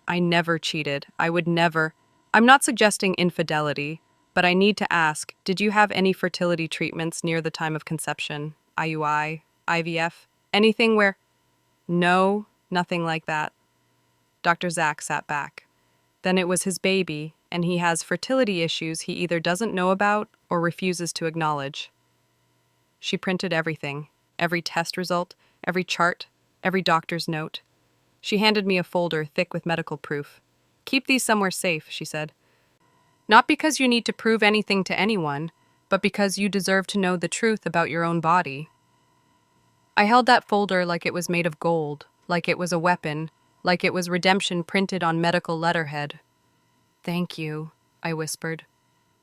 I never cheated. I would never. I'm not suggesting infidelity, but I need to ask, did you have any fertility treatments near the time of conception? IUI, IVF, anything where... No, nothing like that. Dr. Zach sat back. Then it was his baby, and he has fertility issues he either doesn't know about or refuses to acknowledge. She printed everything, every test result, every chart, every doctor's note. She handed me a folder thick with medical proof. Keep these somewhere safe, she said. Not because you need to prove anything to anyone, but because you deserve to know the truth about your own body. I held that folder like it was made of gold, like it was a weapon, like it was redemption printed on medical letterhead. Thank you, I whispered.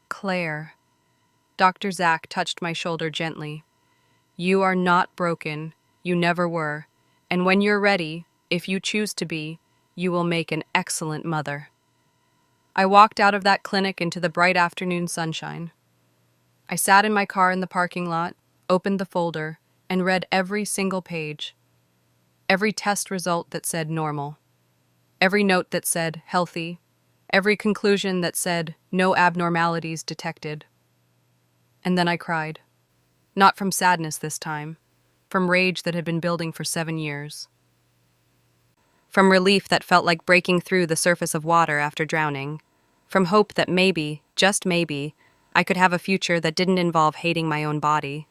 Claire. Dr. Zach touched my shoulder gently. You are not broken. You never were. And when you're ready, if you choose to be, you will make an excellent mother. I walked out of that clinic into the bright afternoon sunshine. I sat in my car in the parking lot, opened the folder, and read every single page. Every test result that said normal. Every note that said healthy. Every conclusion that said no abnormalities detected. And then I cried. Not from sadness this time, from rage that had been building for 7 years. From relief that felt like breaking through the surface of water after drowning. From hope that maybe, just maybe, I could have a future that didn't involve hating my own body.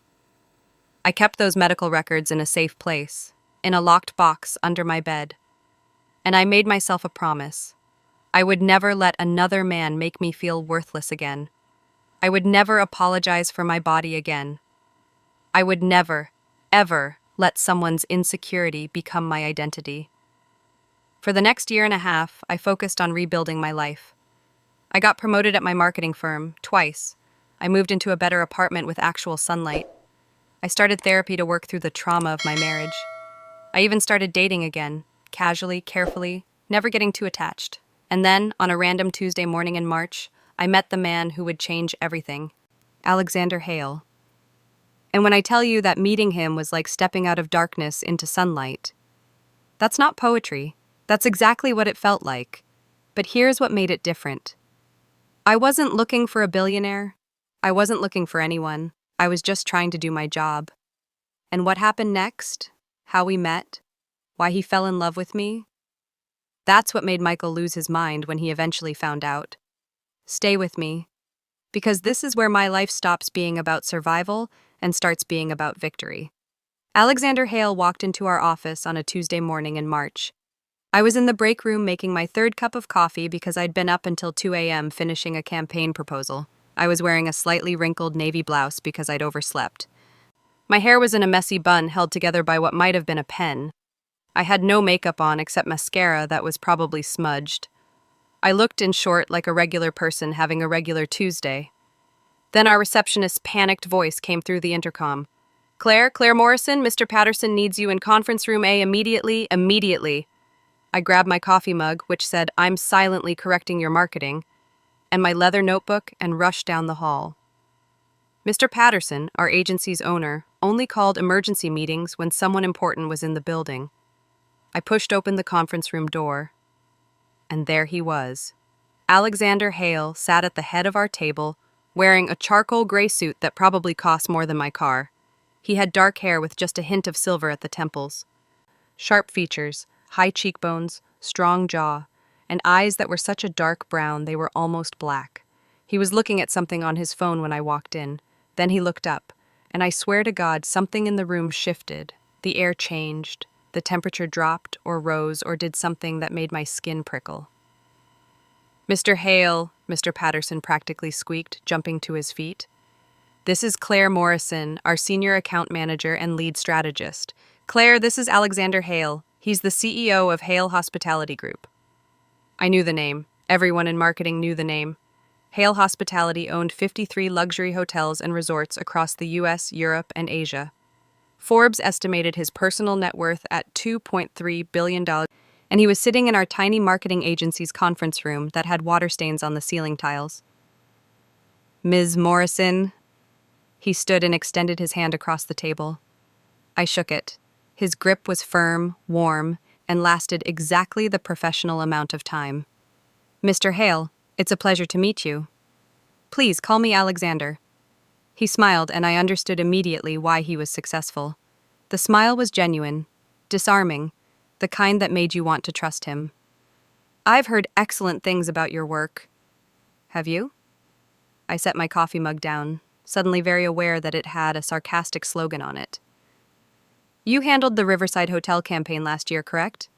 I kept those medical records in a safe place, in a locked box under my bed. And I made myself a promise. I would never let another man make me feel worthless again. I would never apologize for my body again. I would never, ever let someone's insecurity become my identity. For the next 1.5 years, I focused on rebuilding my life. I got promoted at my marketing firm, twice. I moved into a better apartment with actual sunlight. I started therapy to work through the trauma of my marriage. I even started dating again, casually, carefully, never getting too attached. And then, on a random Tuesday morning in March, I met the man who would change everything, Alexander Hale. And when I tell you that meeting him was like stepping out of darkness into sunlight, that's not poetry. That's exactly what it felt like. But here's what made it different. I wasn't looking for a billionaire. I wasn't looking for anyone. I was just trying to do my job. And what happened next? How we met? Why he fell in love with me? That's what made Michael lose his mind when he eventually found out. Stay with me, because this is where my life stops being about survival and starts being about victory. Alexander Hale walked into our office on a Tuesday morning in March. I was in the break room making my third cup of coffee because I'd been up until 2 a.m. finishing a campaign proposal. I was wearing a slightly wrinkled navy blouse because I'd overslept. My hair was in a messy bun held together by what might have been a pen. I had no makeup on except mascara that was probably smudged. I looked, in short, like a regular person having a regular Tuesday. Then our receptionist's panicked voice came through the intercom. Claire Morrison, Mr. Patterson needs you in conference room A immediately. I grabbed my coffee mug, which said, I'm silently correcting your marketing, and my leather notebook and rushed down the hall. Mr. Patterson, our agency's owner, only called emergency meetings when someone important was in the building. I pushed open the conference room door, and there he was. Alexander Hale sat at the head of our table, wearing a charcoal gray suit that probably cost more than my car. He had dark hair with just a hint of silver at the temples. Sharp features, high cheekbones, strong jaw, and eyes that were such a dark brown they were almost black. He was looking at something on his phone when I walked in. Then he looked up, and I swear to God something in the room shifted. The air changed. The temperature dropped or rose or did something that made my skin prickle. Mr. Hale, Mr. Patterson practically squeaked, jumping to his feet. This is Claire Morrison, our senior account manager and lead strategist. Claire, this is Alexander Hale. He's the CEO of Hale Hospitality Group. I knew the name. Everyone in marketing knew the name. Hale Hospitality owned 53 luxury hotels and resorts across the US, Europe, and Asia. Forbes estimated his personal net worth at $2.3 billion, and he was sitting in our tiny marketing agency's conference room that had water stains on the ceiling tiles. Ms. Morrison. He stood and extended his hand across the table. I shook it. His grip was firm, warm, and lasted exactly the professional amount of time. Mr. Hale, it's a pleasure to meet you. Please call me Alexander. He smiled, and I understood immediately why he was successful. The smile was genuine, disarming, the kind that made you want to trust him. I've heard excellent things about your work. Have you? I set my coffee mug down, suddenly very aware that it had a sarcastic slogan on it. You handled the Riverside Hotel campaign last year, correct?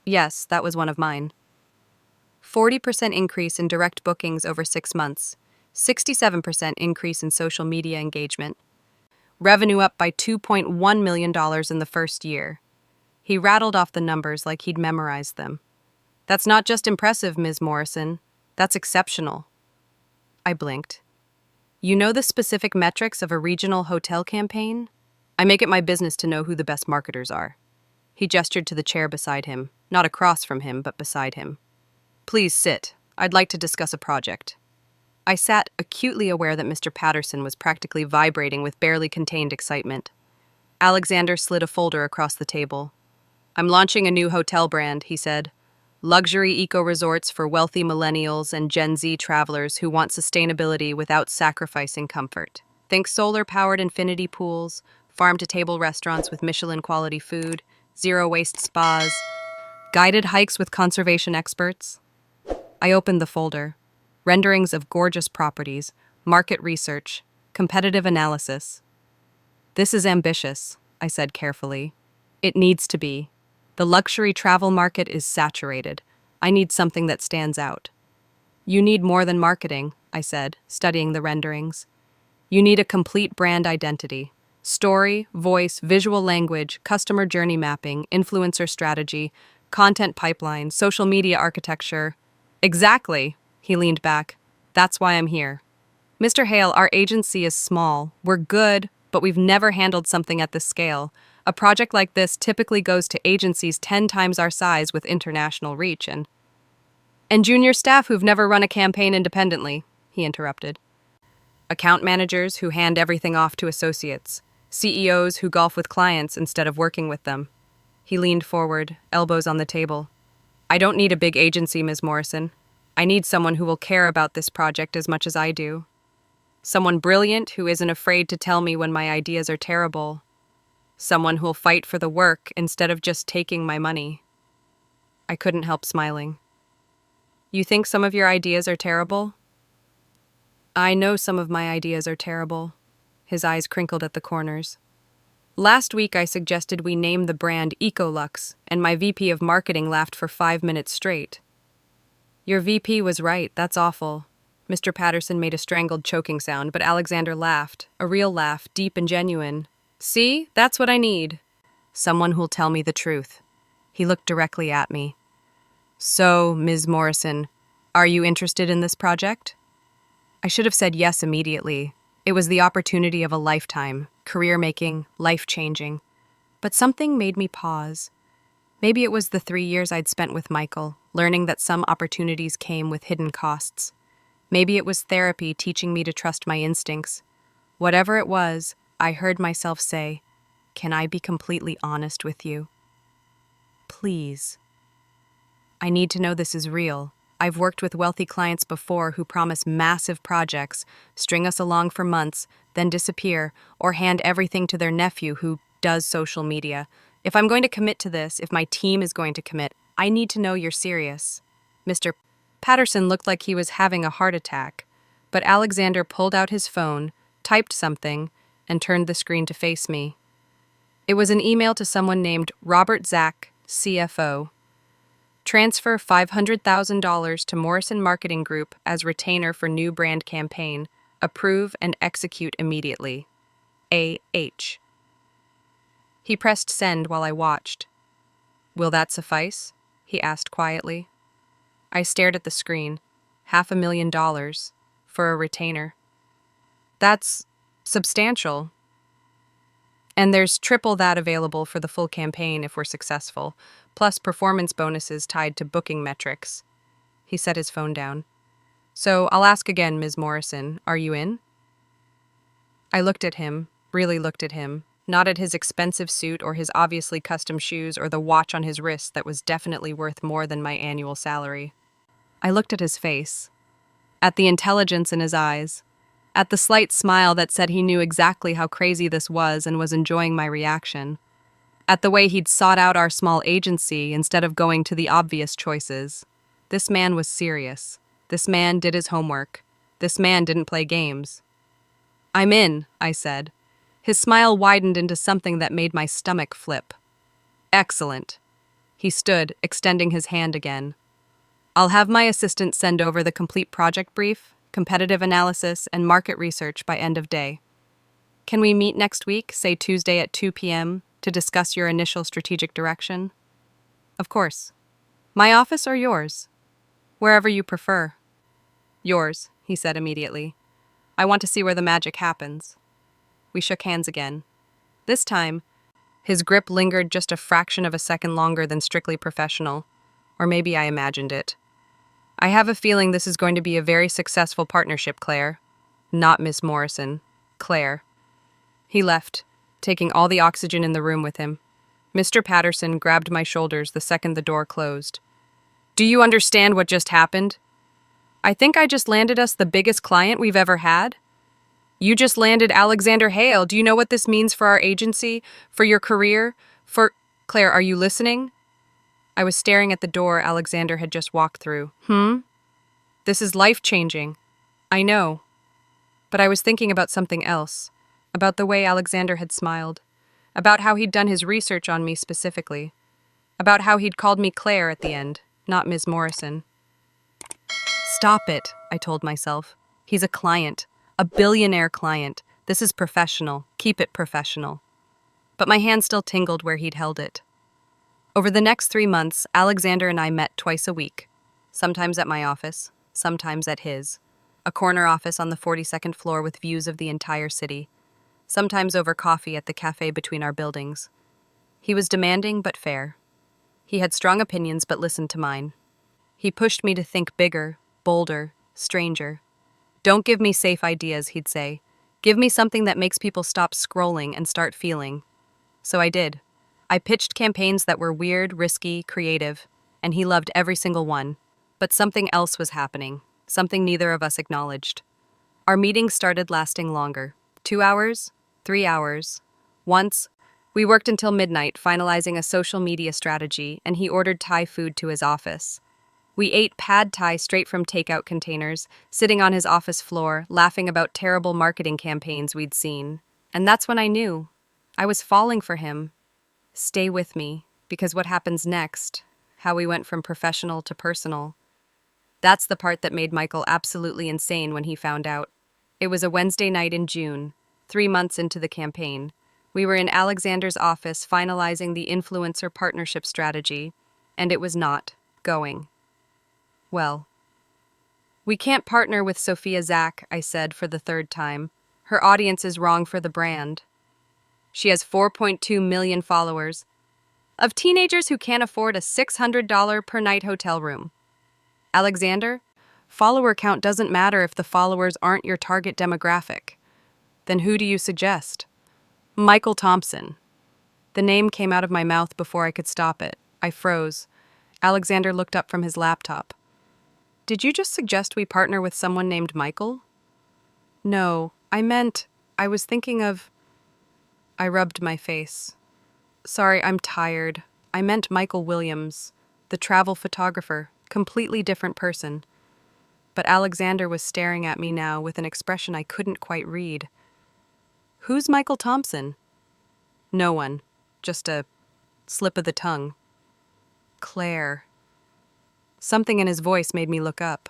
Yes, that was one of mine. 40% increase in direct bookings over 6 months. 67% increase in social media engagement. Revenue up by $2.1 million in the first year. He rattled off the numbers like he'd memorized them. That's not just impressive, Ms. Morrison. That's exceptional. I blinked. You know the specific metrics of a regional hotel campaign? I make it my business to know who the best marketers are. He gestured to the chair beside him, not across from him, but beside him. Please sit. I'd like to discuss a project. I sat, acutely aware that Mr. Patterson was practically vibrating with barely contained excitement. Alexander slid a folder across the table. I'm launching a new hotel brand, he said. Luxury eco-resorts for wealthy millennials and Gen Z travelers who want sustainability without sacrificing comfort. Think solar-powered infinity pools, farm-to-table restaurants with Michelin-quality food, zero-waste spas, guided hikes with conservation experts. I opened the folder. Renderings of gorgeous properties, market research, competitive analysis. This is ambitious, I said carefully. It needs to be. The luxury travel market is saturated. I need something that stands out. You need more than marketing, I said, studying the renderings. You need a complete brand identity. Story, voice, visual language, customer journey mapping, influencer strategy, content pipeline, social media architecture. Exactly. He leaned back. That's why I'm here. Mr. Hale, our agency is small. We're good, but we've never handled something at this scale. A project like this typically goes to agencies 10 times our size with international reach and junior staff who've never run a campaign independently," he interrupted. "Account managers who hand everything off to associates. CEOs who golf with clients instead of working with them." He leaned forward, elbows on the table. "I don't need a big agency, Ms. Morrison. I need someone who will care about this project as much as I do. Someone brilliant who isn't afraid to tell me when my ideas are terrible. Someone who'll fight for the work instead of just taking my money." I couldn't help smiling. "You think some of your ideas are terrible?" "I know some of my ideas are terrible." His eyes crinkled at the corners. "Last week I suggested we name the brand Ecolux, and my VP of marketing laughed for 5 minutes straight." "Your VP was right, that's awful." Mr. Patterson made a strangled choking sound, but Alexander laughed, a real laugh, deep and genuine. "See, that's what I need. Someone who'll tell me the truth." He looked directly at me. "So, Ms. Morrison, are you interested in this project?" I should have said yes immediately. It was the opportunity of a lifetime, career-making, life-changing. But something made me pause. Maybe it was the 3 years I'd spent with Michael, learning that some opportunities came with hidden costs. Maybe it was therapy teaching me to trust my instincts. Whatever it was, I heard myself say, "Can I be completely honest with you? Please. I need to know this is real. I've worked with wealthy clients before who promise massive projects, string us along for months, then disappear, or hand everything to their nephew who does social media. If I'm going to commit to this, if my team is going to commit, I need to know you're serious." Mr. Patterson looked like he was having a heart attack, but Alexander pulled out his phone, typed something, and turned the screen to face me. It was an email to someone named Robert Zach, CFO. "Transfer $500,000 to Morrison Marketing Group as retainer for new brand campaign. Approve and execute immediately. A.H." He pressed send while I watched. "Will that suffice?" he asked quietly. I stared at the screen. $500,000 for a retainer. That's substantial. And there's triple that available for the full campaign if we're successful, plus performance bonuses tied to booking metrics. He set his phone down. "So I'll ask again, Ms. Morrison, are you in?" I looked at him, really looked at him, not at his expensive suit or his obviously custom shoes or the watch on his wrist that was definitely worth more than my annual salary. I looked at his face, at the intelligence in his eyes, at the slight smile that said he knew exactly how crazy this was and was enjoying my reaction, at the way he'd sought out our small agency instead of going to the obvious choices. This man was serious. This man did his homework. This man didn't play games. "I'm in," I said. His smile widened into something that made my stomach flip. "Excellent." He stood, extending his hand again. "I'll have my assistant send over the complete project brief, competitive analysis, and market research by end of day. Can we meet next week, say Tuesday at 2 p.m., to discuss your initial strategic direction?" "Of course. My office or yours? Wherever you prefer." "Yours," he said immediately. "I want to see where the magic happens." We shook hands again. This time, his grip lingered just a fraction of a second longer than strictly professional. Or maybe I imagined it. "I have a feeling this is going to be a very successful partnership, Claire." Not Miss Morrison. Claire. He left, taking all the oxygen in the room with him. Mr. Patterson grabbed my shoulders the second the door closed. "Do you understand what just happened? I think I just landed us the biggest client we've ever had. You just landed Alexander Hale. Do you know what this means for our agency, for your career, for—" "Claire, are you listening?" I was staring at the door Alexander had just walked through. This is life-changing. I know. But I was thinking about something else, about the way Alexander had smiled, about how he'd done his research on me specifically, about how he'd called me Claire at the end, not Ms. Morrison. "Stop it," I told myself. "He's a client, a billionaire client. This is professional. Keep it professional." But my hand still tingled where he'd held it. Over the next 3 months, Alexander and I met twice a week, sometimes at my office, sometimes at his, a corner office on the 42nd floor with views of the entire city. sometimes over coffee at the cafe between our buildings. He was demanding but fair. He had strong opinions but listened to mine. He pushed me to think bigger, bolder, stranger. Don't give me safe ideas, he'd say. Give me something that makes people stop scrolling and start feeling. So I did. I pitched campaigns that were weird, risky, creative, and he loved every single one. But something else was happening, something neither of us acknowledged. Our meetings started lasting longer. 2 hours, 3 hours. Once, we worked until midnight finalizing a social media strategy, and he ordered Thai food to his office. We ate pad Thai straight from takeout containers, sitting on his office floor, laughing about terrible marketing campaigns we'd seen. And that's when I knew. I was falling for him. Stay with me, because what happens next, how we went from professional to personal, that's the part that made Michael absolutely insane when he found out. It was a Wednesday night in June, 3 months into the campaign. We were in Alexander's office finalizing the influencer partnership strategy, and it was not going well. We can't partner with Sophia Zach, I said for the third time. Her audience is wrong for the brand. She has 4.2 million followers, of teenagers who can't afford a $600 per night hotel room. Alexander, follower count doesn't matter if the followers aren't your target demographic. Then who do you suggest? Michael Thompson. The name came out of my mouth before I could stop it. I froze. Alexander looked up from his laptop. Did you just suggest we partner with someone named Michael? No, I was thinking of... I rubbed my face. Sorry, I'm tired. I meant Michael Williams, the travel photographer, completely different person. But Alexander was staring at me now with an expression I couldn't quite read. Who's Michael Thompson? No one. Just a slip of the tongue. Claire. Something in his voice made me look up.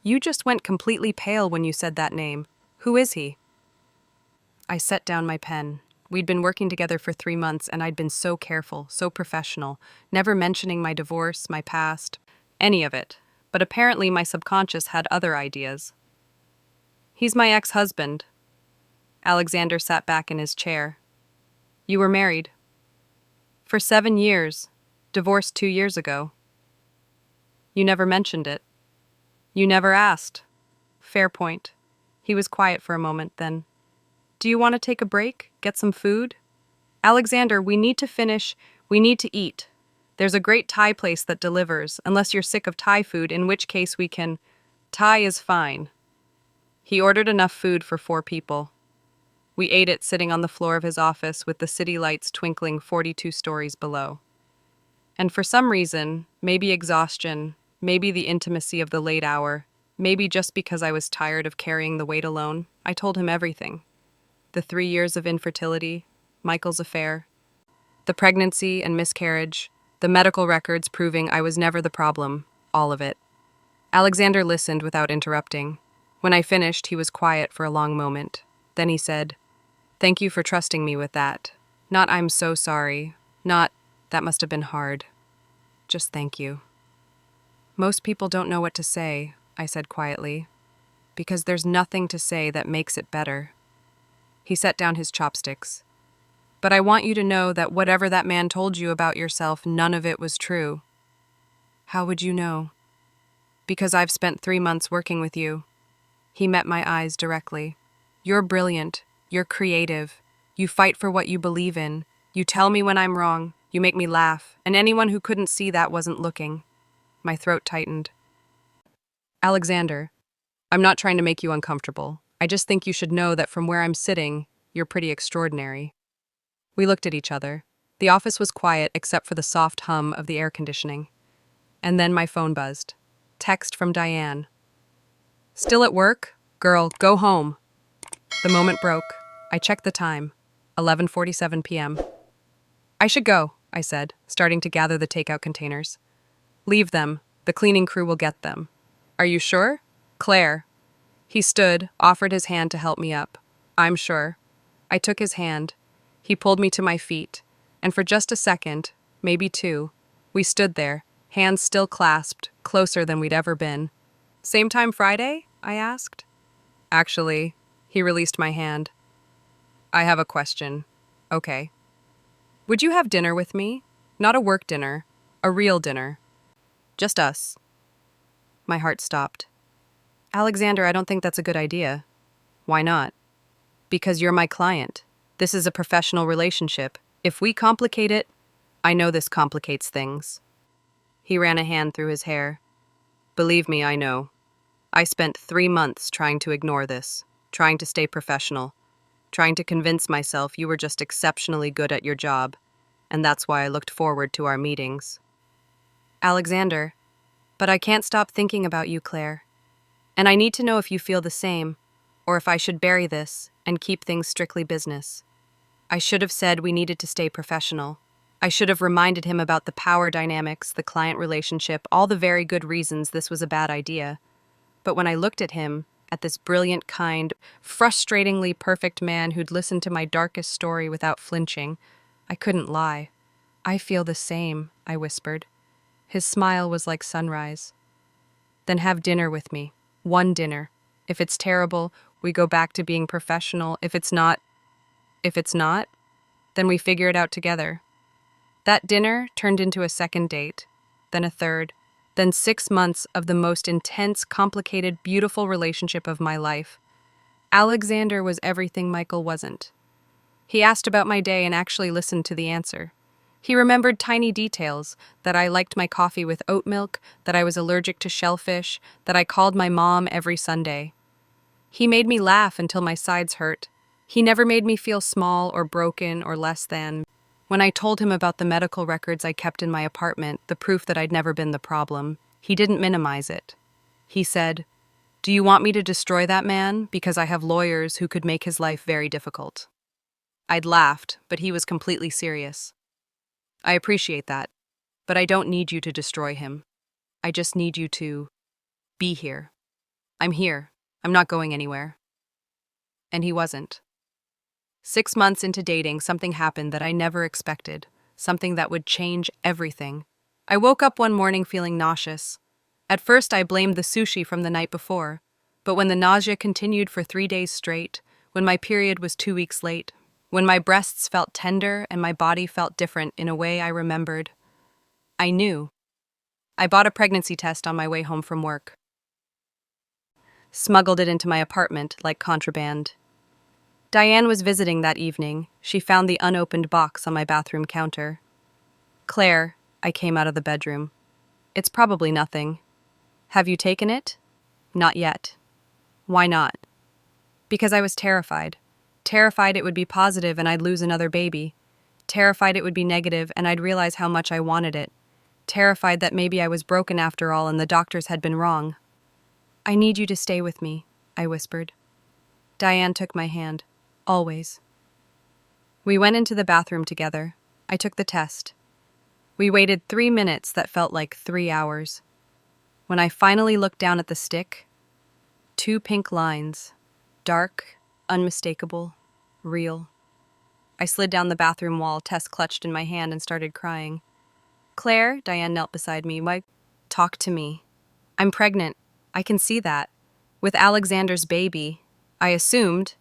You just went completely pale when you said that name. Who is he? I set down my pen. We'd been working together for 3 months, and I'd been so careful, so professional, never mentioning my divorce, my past, any of it. But apparently my subconscious had other ideas. He's my ex-husband. Alexander sat back in his chair. You were married. For 7 years. Divorced 2 years ago. You never mentioned it. You never asked. Fair point. He was quiet for a moment, then. Do you want to take a break? Get some food? Alexander, we need to finish. We need to eat. There's a great Thai place that delivers, unless you're sick of Thai food, in which case we can... Thai is fine. He ordered enough food for 4 people. We ate it sitting on the floor of his office with the city lights twinkling 42 stories below. And for some reason, maybe exhaustion, maybe the intimacy of the late hour, maybe just because I was tired of carrying the weight alone, I told him everything. The 3 years of infertility, Michael's affair, the pregnancy and miscarriage, the medical records proving I was never the problem, all of it. Alexander listened without interrupting. When I finished, he was quiet for a long moment. Then he said, "Thank you for trusting me with that. Not I'm so sorry. Not, that must have been hard. Just thank you." Most people don't know what to say, I said quietly, because there's nothing to say that makes it better. He set down his chopsticks. But I want you to know that whatever that man told you about yourself, none of it was true. How would you know? Because I've spent 3 months working with you. He met my eyes directly. You're brilliant. You're creative. You fight for what you believe in. You tell me when I'm wrong. You make me laugh. And anyone who couldn't see that wasn't looking. My throat tightened. Alexander, I'm not trying to make you uncomfortable. I just think you should know that from where I'm sitting, you're pretty extraordinary. We looked at each other. The office was quiet except for the soft hum of the air conditioning. And then my phone buzzed. Text from Diane. Still at work? Girl, go home. The moment broke. I checked the time. 11:47 p.m. I should go, I said, starting to gather the takeout containers. Leave them. The cleaning crew will get them. Are you sure? Claire. He stood, offered his hand to help me up. I'm sure. I took his hand. He pulled me to my feet, and for just a second, maybe 2, we stood there, hands still clasped, closer than we'd ever been. Same time Friday? I asked. Actually, he released my hand. I have a question. Okay. Would you have dinner with me? Not a work dinner, a real dinner. Just us. My heart stopped. Alexander, I don't think that's a good idea. Why not? Because you're my client. This is a professional relationship. If we complicate it, I know this complicates things. He ran a hand through his hair. Believe me, I know. I spent 3 months trying to ignore this, trying to stay professional, trying to convince myself you were just exceptionally good at your job, and that's why I looked forward to our meetings. Alexander, but I can't stop thinking about you, Claire. And I need to know if you feel the same, or if I should bury this and keep things strictly business. I should have said we needed to stay professional. I should have reminded him about the power dynamics, the client relationship, all the very good reasons this was a bad idea. But when I looked at him, at this brilliant, kind, frustratingly perfect man who'd listened to my darkest story without flinching, I couldn't lie. I feel the same, I whispered. His smile was like sunrise. Then have dinner with me. One dinner. If it's terrible, we go back to being professional. If it's not, then we figure it out together. That dinner turned into a second date, then a third, then 6 months of the most intense, complicated, beautiful relationship of my life. Alexander was everything Michael wasn't. He asked about my day and actually listened to the answer. He remembered tiny details, that I liked my coffee with oat milk, that I was allergic to shellfish, that I called my mom every Sunday. He made me laugh until my sides hurt. He never made me feel small or broken or less than. When I told him about the medical records I kept in my apartment, the proof that I'd never been the problem, he didn't minimize it. He said, "Do you want me to destroy that man? Because I have lawyers who could make his life very difficult." I'd laughed, but he was completely serious. I appreciate that, but I don't need you to destroy him. I just need you to be here. I'm here. I'm not going anywhere. And he wasn't. 6 months into dating, something happened that I never expected, something that would change everything. I woke up one morning feeling nauseous. At first, I blamed the sushi from the night before, but when the nausea continued for 3 days straight, when my period was 2 weeks late, when my breasts felt tender and my body felt different in a way I remembered, I knew. I bought a pregnancy test on my way home from work. Smuggled it into my apartment like contraband. Diane was visiting that evening. She found the unopened box on my bathroom counter. "Claire," I came out of the bedroom. "It's probably nothing. Have you taken it?" "Not yet." "Why not?" Because I was terrified. Terrified it would be positive and I'd lose another baby. Terrified it would be negative and I'd realize how much I wanted it. Terrified that maybe I was broken after all and the doctors had been wrong. "I need you to stay with me," I whispered. Diane took my hand. Always. We went into the bathroom together. I took the test. We waited 3 minutes that felt like 3 hours. When I finally looked down at the stick, 2 pink lines. Dark, unmistakable, real. I slid down the bathroom wall, Tess clutched in my hand and started crying. "Claire," Diane knelt beside me. "Why, talk to me. I'm pregnant. I can see that. With Alexander's baby. I assumed.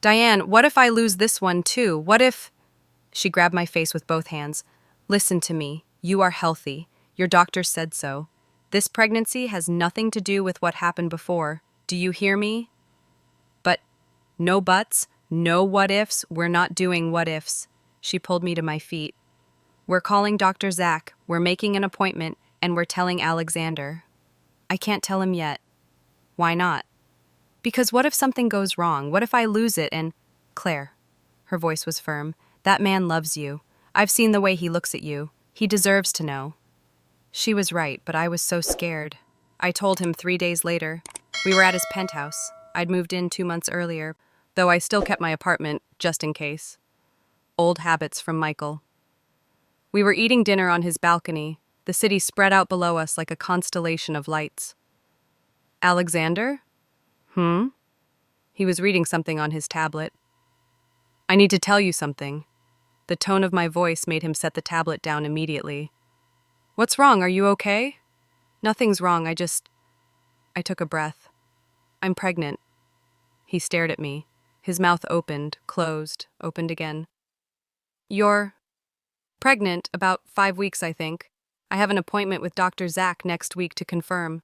Diane, what if I lose this one too? What if—" She grabbed my face with both hands. "Listen to me. You are healthy. Your doctor said so. This pregnancy has nothing to do with what happened before. Do you hear me? But no buts, no what ifs. We're not doing what ifs." She pulled me to my feet. "We're calling Dr. Zach. We're making an appointment, and we're telling Alexander." "I can't tell him yet." "Why not?" "Because what if something goes wrong? What if I lose it and—" "Claire," her voice was firm, "that man loves you. I've seen the way he looks at you. He deserves to know." She was right, but I was so scared. I told him 3 days later. We were at his penthouse. I'd moved in 2 months earlier, though I still kept my apartment, just in case. Old habits from Michael. We were eating dinner on his balcony, the city spread out below us like a constellation of lights. "Alexander?" He was reading something on his tablet. "I need to tell you something." The tone of my voice made him set the tablet down immediately. "What's wrong? Are you okay?" "Nothing's wrong, I took a breath. "I'm pregnant." He stared at me, His mouth opened, closed, opened again. You're pregnant, about 5 weeks, I think. I have an appointment with Dr. Zach next week to confirm.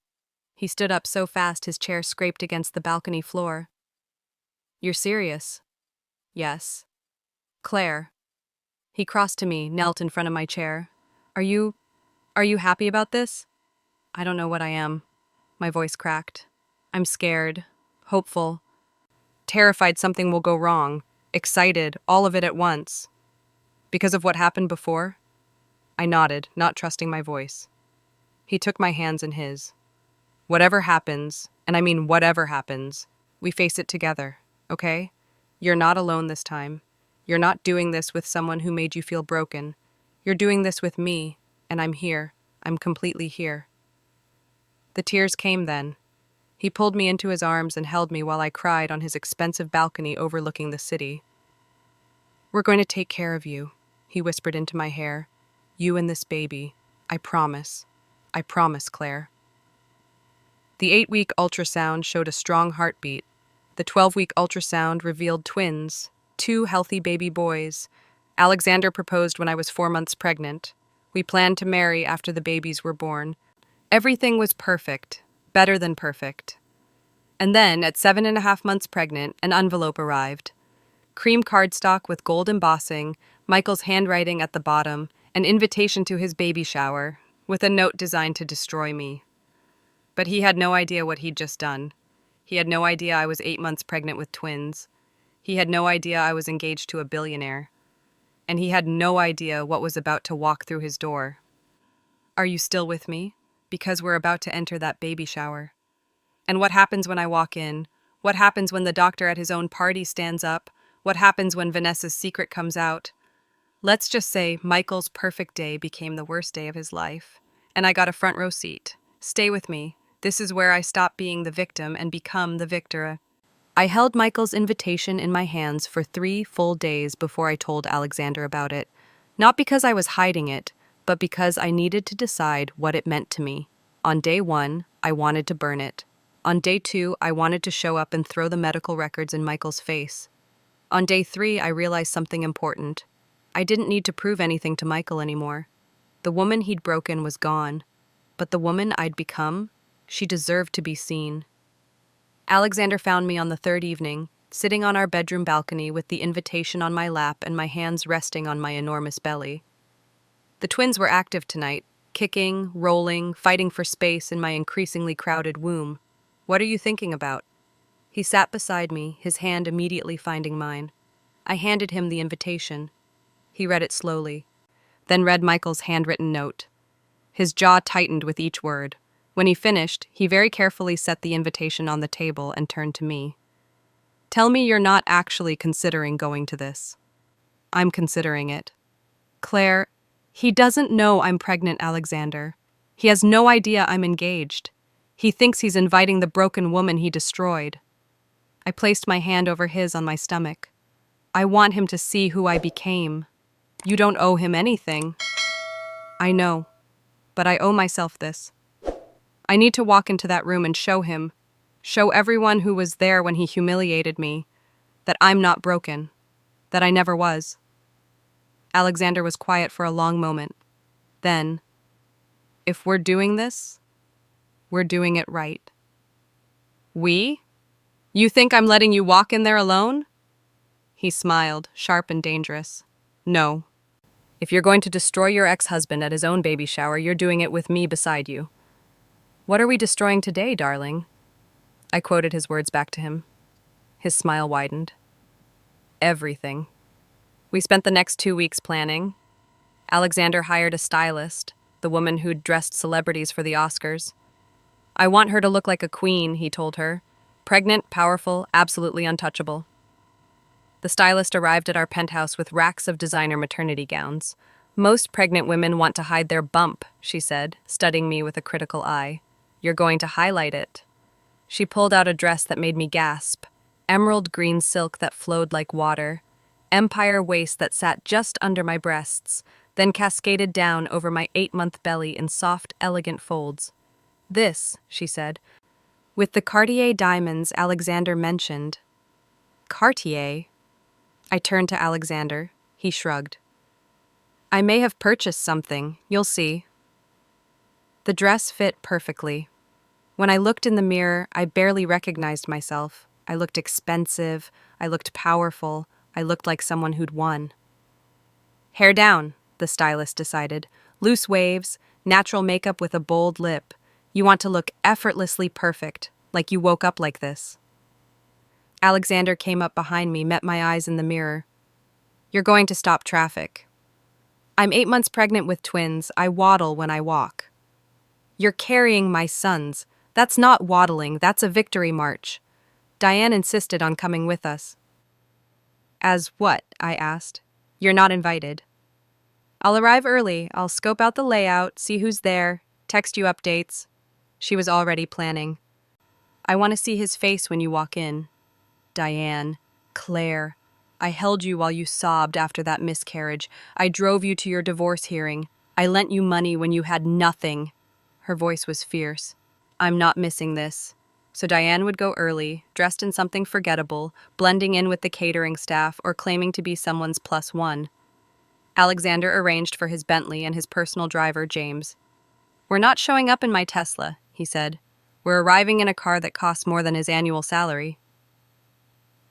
He stood up so fast his chair scraped against the balcony floor. You're serious? Yes. Claire. He crossed to me, knelt in front of my chair. Are you happy about this? I don't know what I am. My voice cracked. I'm scared, hopeful, terrified something will go wrong, excited, all of it at once. Because of what happened before? I nodded, not trusting my voice. He took my hands in his. Whatever happens, and I mean whatever happens, we face it together, okay? You're not alone this time. You're not doing this with someone who made you feel broken. You're doing this with me, and I'm here. I'm completely here. The tears came then. He pulled me into his arms and held me while I cried on his expensive balcony overlooking the city. We're going to take care of you, he whispered into my hair. You and this baby. I promise. I promise, Claire. The 8-week ultrasound showed a strong heartbeat. The 12-week ultrasound revealed twins, 2 healthy baby boys. Alexander proposed when I was 4 months pregnant. We planned to marry after the babies were born. Everything was perfect, better than perfect. And then, at 7.5 months pregnant, an envelope arrived. Cream cardstock with gold embossing, Michael's handwriting at the bottom, an invitation to his baby shower, with a note designed to destroy me. But he had no idea what he'd just done. He had no idea I was 8 months pregnant with twins. He had no idea I was engaged to a billionaire. And he had no idea what was about to walk through his door. Are you still with me? Because we're about to enter that baby shower. And what happens when I walk in? What happens when the doctor at his own party stands up? What happens when Vanessa's secret comes out? Let's just say Michael's perfect day became the worst day of his life. And I got a front row seat. Stay with me. This is where I stop being the victim and become the victor. I held Michael's invitation in my hands for 3 full days before I told Alexander about it. Not because I was hiding it, but because I needed to decide what it meant to me. On day 1, I wanted to burn it. On day 2, I wanted to show up and throw the medical records in Michael's face. On day 3, I realized something important. I didn't need to prove anything to Michael anymore. The woman he'd broken was gone. But the woman I'd become, she deserved to be seen. Alexander found me on the 3rd evening, sitting on our bedroom balcony with the invitation on my lap and my hands resting on my enormous belly. The twins were active tonight, kicking, rolling, fighting for space in my increasingly crowded womb. What are you thinking about? He sat beside me, his hand immediately finding mine. I handed him the invitation. He read it slowly, then read Michael's handwritten note. His jaw tightened with each word. When he finished, he very carefully set the invitation on the table and turned to me. Tell me you're not actually considering going to this. I'm considering it. Claire, he doesn't know I'm pregnant, Alexander. He has no idea I'm engaged. He thinks he's inviting the broken woman he destroyed. I placed my hand over his on my stomach. I want him to see who I became. You don't owe him anything. I know, but I owe myself this. I need to walk into that room and show him, show everyone who was there when he humiliated me, that I'm not broken, that I never was. Alexander was quiet for a long moment. Then, if we're doing this, we're doing it right. We? You think I'm letting you walk in there alone? He smiled, sharp and dangerous. No. If you're going to destroy your ex-husband at his own baby shower, you're doing it with me beside you. What are we destroying today, darling? I quoted his words back to him. His smile widened. Everything. We spent the next 2 weeks planning. Alexander hired a stylist, the woman who'd dressed celebrities for the Oscars. I want her to look like a queen, he told her. Pregnant, powerful, absolutely untouchable. The stylist arrived at our penthouse with racks of designer maternity gowns. Most pregnant women want to hide their bump, she said, studying me with a critical eye. You're going to highlight it. She pulled out a dress that made me gasp. Emerald green silk that flowed like water. Empire waist that sat just under my breasts, then cascaded down over my 8-month belly in soft, elegant folds. This, she said, with the Cartier diamonds Alexander mentioned. Cartier? I turned to Alexander. He shrugged. I may have purchased something, you'll see. The dress fit perfectly. When I looked in the mirror, I barely recognized myself. I looked expensive, I looked powerful, I looked like someone who'd won. Hair down, the stylist decided. Loose waves, natural makeup with a bold lip. You want to look effortlessly perfect, like you woke up like this. Alexander came up behind me, met my eyes in the mirror. You're going to stop traffic. I'm 8 months pregnant with twins. I waddle when I walk. You're carrying my sons. That's not waddling, that's a victory march. Diane insisted on coming with us. As what? I asked. You're not invited. I'll arrive early. I'll scope out the layout, see who's there, text you updates. She was already planning. I want to see his face when you walk in. Diane, Claire, I held you while you sobbed after that miscarriage. I drove you to your divorce hearing. I lent you money when you had nothing. Her voice was fierce. I'm not missing this. So Diane would go early, dressed in something forgettable, blending in with the catering staff or claiming to be someone's plus one. Alexander arranged for his Bentley and his personal driver, James. We're not showing up in my Tesla, he said. We're arriving in a car that costs more than his annual salary.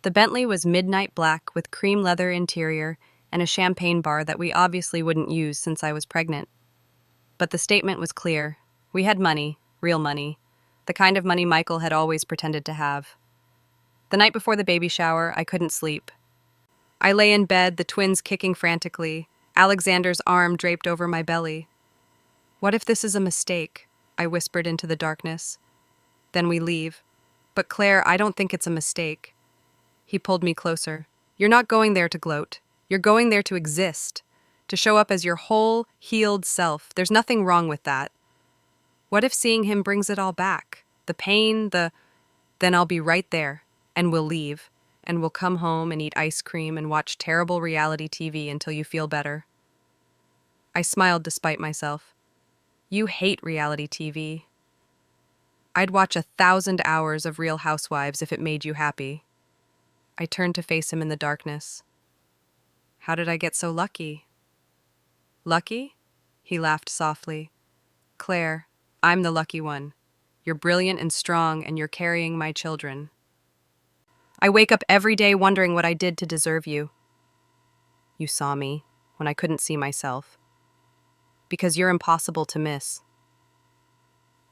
The Bentley was midnight black with cream leather interior and a champagne bar that we obviously wouldn't use since I was pregnant. But the statement was clear. We had money, real money, the kind of money Michael had always pretended to have. The night before the baby shower, I couldn't sleep. I lay in bed, the twins kicking frantically, Alexander's arm draped over my belly. What if this is a mistake? I whispered into the darkness. Then we leave. But Claire, I don't think it's a mistake. He pulled me closer. You're not going there to gloat. You're going there to exist, to show up as your whole, healed self. There's nothing wrong with that. What if seeing him brings it all back? The pain, Then I'll be right there, and we'll leave, and we'll come home and eat ice cream and watch terrible reality TV until you feel better. I smiled despite myself. You hate reality TV. I'd watch 1,000 hours of Real Housewives if it made you happy. I turned to face him in the darkness. How did I get so lucky? Lucky? He laughed softly. Claire, I'm the lucky one. You're brilliant and strong, and you're carrying my children. I wake up every day wondering what I did to deserve you. You saw me when I couldn't see myself. Because you're impossible to miss.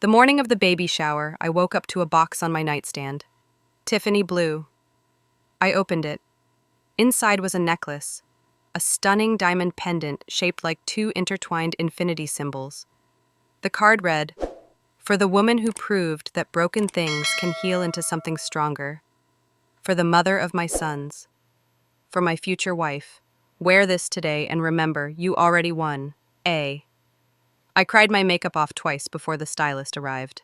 The morning of the baby shower, I woke up to a box on my nightstand. Tiffany blue. I opened it. Inside was a necklace, a stunning diamond pendant shaped like 2 intertwined infinity symbols. The card read, "For the woman who proved that broken things can heal into something stronger. For the mother of my sons. For my future wife. Wear this today and remember, you already won. A." I cried my makeup off twice before the stylist arrived.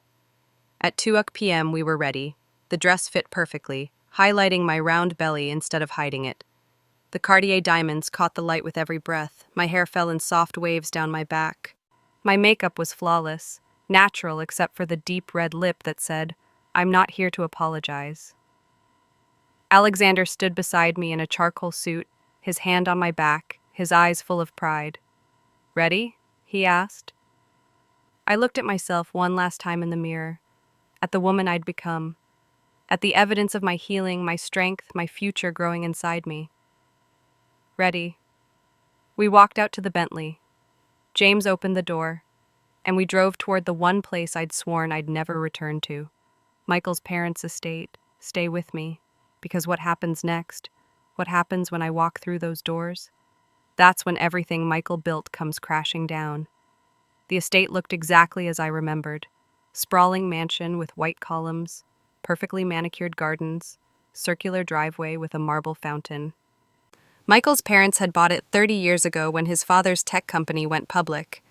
At 2 p.m. we were ready. The dress fit perfectly, highlighting my round belly instead of hiding it. The Cartier diamonds caught the light with every breath. My hair fell in soft waves down my back. My makeup was flawless, natural except for the deep red lip that said, "I'm not here to apologize." Alexander stood beside me in a charcoal suit, his hand on my back, his eyes full of pride. "Ready?" he asked. I looked at myself one last time in the mirror, at the woman I'd become, at the evidence of my healing, my strength, my future growing inside me. Ready. We walked out to the Bentley. James opened the door, and we drove toward the one place I'd sworn I'd never return to. Michael's parents' estate. Stay with me, because what happens next, what happens when I walk through those doors, that's when everything Michael built comes crashing down. The estate looked exactly as I remembered. Sprawling mansion with white columns, perfectly manicured gardens, circular driveway with a marble fountain. Michael's parents had bought it 30 years ago when his father's tech company went public.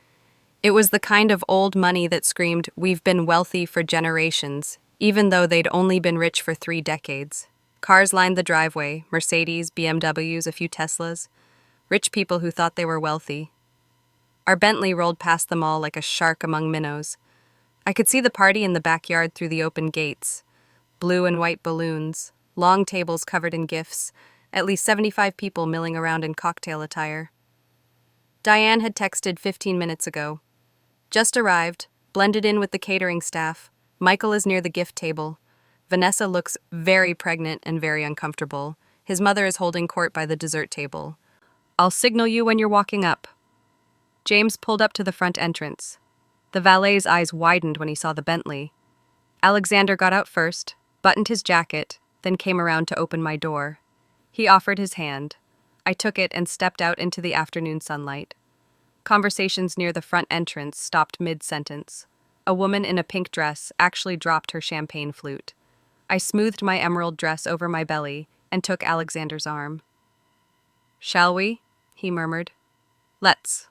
It was the kind of old money that screamed, "We've been wealthy for generations," even though they'd only been rich for 3 decades. Cars lined the driveway, Mercedes, BMWs, a few Teslas. Rich people who thought they were wealthy. Our Bentley rolled past them all like a shark among minnows. I could see the party in the backyard through the open gates. Blue and white balloons, long tables covered in gifts, at least 75 people milling around in cocktail attire. Diane had texted 15 minutes ago. Just arrived, blended in with the catering staff. Michael is near the gift table. Vanessa looks very pregnant and very uncomfortable. His mother is holding court by the dessert table. I'll signal you when you're walking up. James pulled up to the front entrance. The valet's eyes widened when he saw the Bentley. Alexander got out first, buttoned his jacket, then came around to open my door. He offered his hand. I took it and stepped out into the afternoon sunlight. Conversations near the front entrance stopped mid-sentence. A woman in a pink dress actually dropped her champagne flute. I smoothed my emerald dress over my belly and took Alexander's arm. "Shall we?" he murmured. "Let's."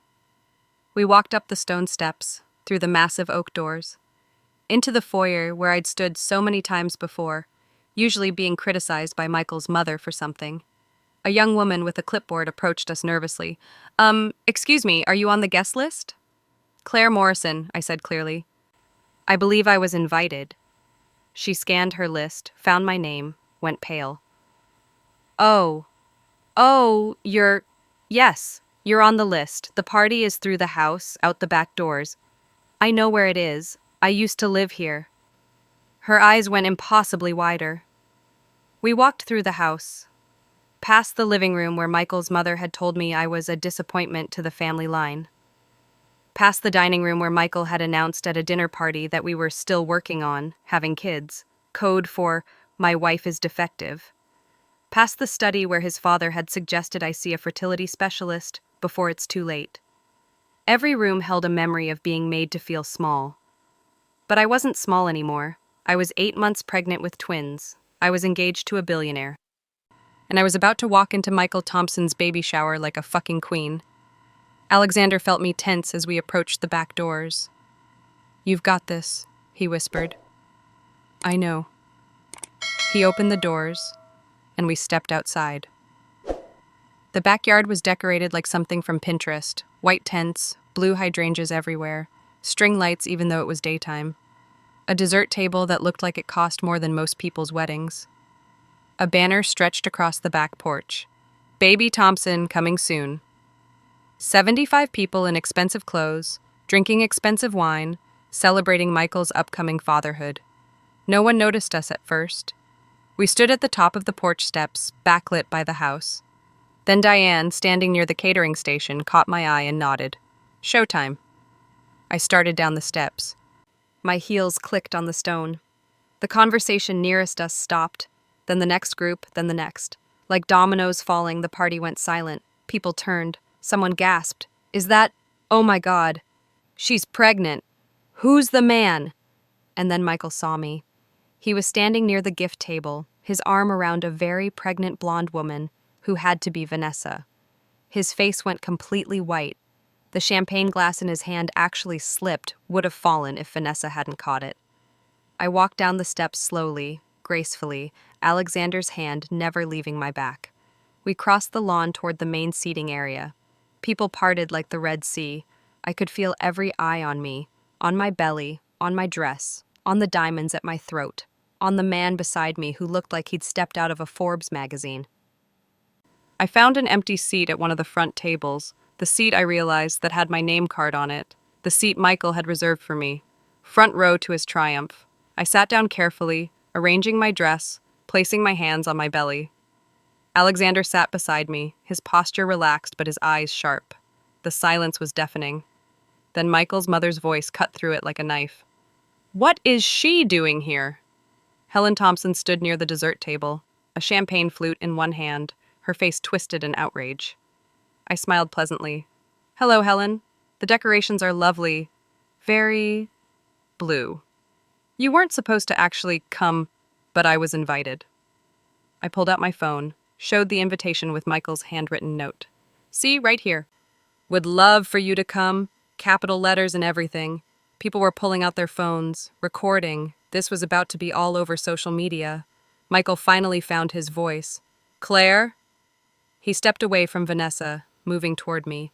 We walked up the stone steps, through the massive oak doors, into the foyer where I'd stood so many times before, usually being criticized by Michael's mother for something. A young woman with a clipboard approached us nervously. Excuse me, are you on the guest list?" "Claire Morrison," I said clearly. "I believe I was invited." She scanned her list, found my name, went pale. Oh, yes, you're on the list. The party is through the house, out the back doors. I know where it is. I used to live here." Her eyes went impossibly wider. We walked through the house, past the living room where Michael's mother had told me I was a disappointment to the family line, past the dining room where Michael had announced at a dinner party that we were still working on having kids, code for "my wife is defective," past the study where his father had suggested I see a fertility specialist before it's too late. Every room held a memory of being made to feel small. But I wasn't small anymore. I was 8 months pregnant with twins. I was engaged to a billionaire. And I was about to walk into Michael Thompson's baby shower like a fucking queen. Alexander felt me tense as we approached the back doors. "You've got this," he whispered. "I know." He opened the doors, and we stepped outside. The backyard was decorated like something from Pinterest. White tents, blue hydrangeas everywhere, string lights even though it was daytime. A dessert table that looked like it cost more than most people's weddings. A banner stretched across the back porch. "Baby Thompson coming soon." 75 people in expensive clothes, drinking expensive wine, celebrating Michael's upcoming fatherhood. No one noticed us at first. We stood at the top of the porch steps, backlit by the house. Then Diane, standing near the catering station, caught my eye and nodded. "Showtime." I started down the steps. My heels clicked on the stone. The conversation nearest us stopped, then the next group, then the next. Like dominoes falling, the party went silent. People turned. Someone gasped. "Is that... Oh my God. She's pregnant. Who's the man?" And then Michael saw me. He was standing near the gift table, his arm around a very pregnant blonde woman who had to be Vanessa. His face went completely white. The champagne glass in his hand actually slipped, would have fallen if Vanessa hadn't caught it. I walked down the steps slowly, gracefully, Alexander's hand never leaving my back. We crossed the lawn toward the main seating area. People parted like the Red Sea. I could feel every eye on me, on my belly, on my dress, on the diamonds at my throat, on the man beside me who looked like he'd stepped out of a Forbes magazine. I found an empty seat at one of the front tables, the seat I realized that had my name card on it, the seat Michael had reserved for me, front row to his triumph. I sat down carefully, arranging my dress, placing my hands on my belly. Alexander sat beside me, his posture relaxed but his eyes sharp. The silence was deafening. Then Michael's mother's voice cut through it like a knife. "What is she doing here?" Helen Thompson stood near the dessert table, a champagne flute in one hand, her face twisted in outrage. I smiled pleasantly. "Hello, Helen. The decorations are lovely. Very blue. You weren't supposed to actually come, but I was invited." I pulled out my phone, showed the invitation with Michael's handwritten note. "See, right here. Would love for you to come. Capital letters and everything." People were pulling out their phones, recording. This was about to be all over social media. Michael finally found his voice. "Claire?" He stepped away from Vanessa, moving toward me.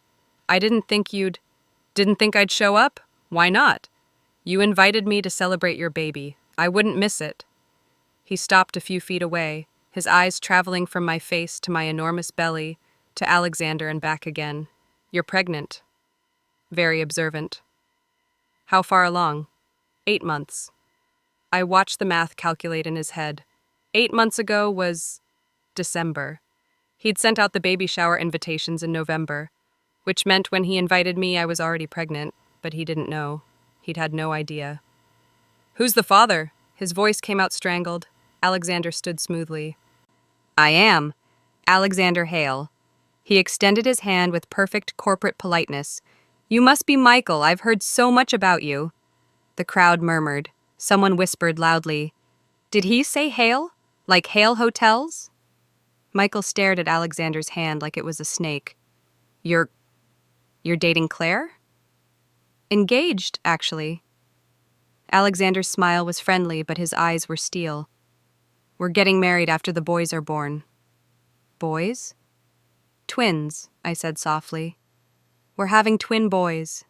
Didn't think I'd show up? Why not? You invited me to celebrate your baby. I wouldn't miss it." He stopped a few feet away, his eyes traveling from my face to my enormous belly, to Alexander and back again. "You're pregnant." Very observant. "How far along?" 8 months. I watched the math calculate in his head. 8 months ago was December. He'd sent out the baby shower invitations in November, which meant when he invited me I was already pregnant, but he didn't know. He'd had no idea. "Who's the father?" His voice came out strangled. Alexander stood smoothly. "I am. Alexander Hale." He extended his hand with perfect corporate politeness. "You must be Michael. I've heard so much about you." The crowd murmured. Someone whispered loudly, "Did he say Hale? Like Hale Hotels?" Michael stared at Alexander's hand like it was a snake. You're dating Claire?" "Engaged, actually." Alexander's smile was friendly, but his eyes were steel. "We're getting married after the boys are born." "Boys?" "Twins," I said softly. "We're having twin boys."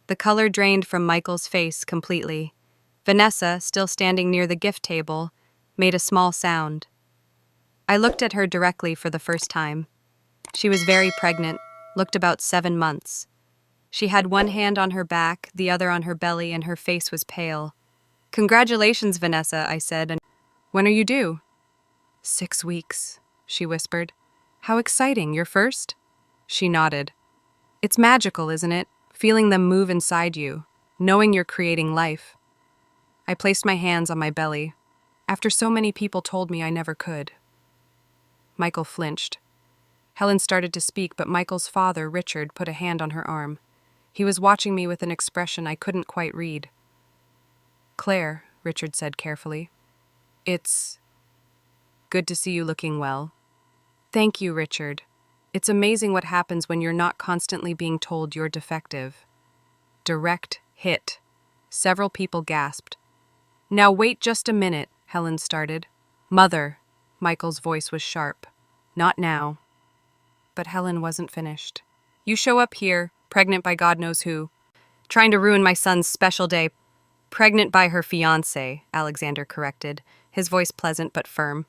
The color drained from Michael's face completely. Vanessa, still standing near the gift table, made a small sound. I looked at her directly for the first time. She was very pregnant, looked about 7 months. She had one hand on her back, the other on her belly, and her face was pale. "Congratulations, Vanessa," I said. "And when are you due?" 6 weeks, she whispered. "How exciting, your first?" She nodded. "It's magical, isn't it? Feeling them move inside you, knowing you're creating life." I placed my hands on my belly. After so many people told me I never could. Michael flinched. Helen started to speak, but Michael's father, Richard, put a hand on her arm. He was watching me with an expression I couldn't quite read. "Claire," Richard said carefully, "it's good to see you looking well." "Thank you, Richard. It's amazing what happens when you're not constantly being told you're defective." Direct hit. Several people gasped. "Now wait just a minute," Helen started. "Mother," Michael's voice was sharp. "Not now." But Helen wasn't finished. "You show up here, pregnant by God knows who, trying to ruin my son's special day." "Pregnant by her fiancé," Alexander corrected, his voice pleasant but firm.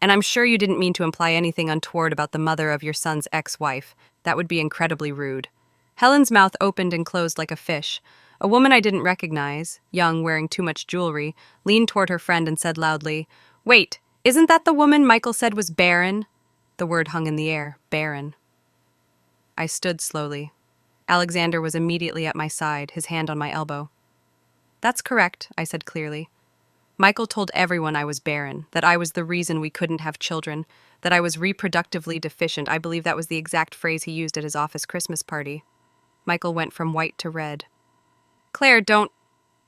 "And I'm sure you didn't mean to imply anything untoward about the mother of your son's ex-wife. That would be incredibly rude." Helen's mouth opened and closed like a fish. A woman I didn't recognize, young, wearing too much jewelry, leaned toward her friend and said loudly, "Wait, isn't that the woman Michael said was Barren?" The word hung in the air, Barren. I stood slowly. Alexander was immediately at my side, his hand on my elbow. "That's correct," I said clearly. "Michael told everyone I was barren, that I was the reason we couldn't have children, that I was reproductively deficient. I believe that was the exact phrase he used at his office Christmas party." Michael went from white to red. "Claire, don't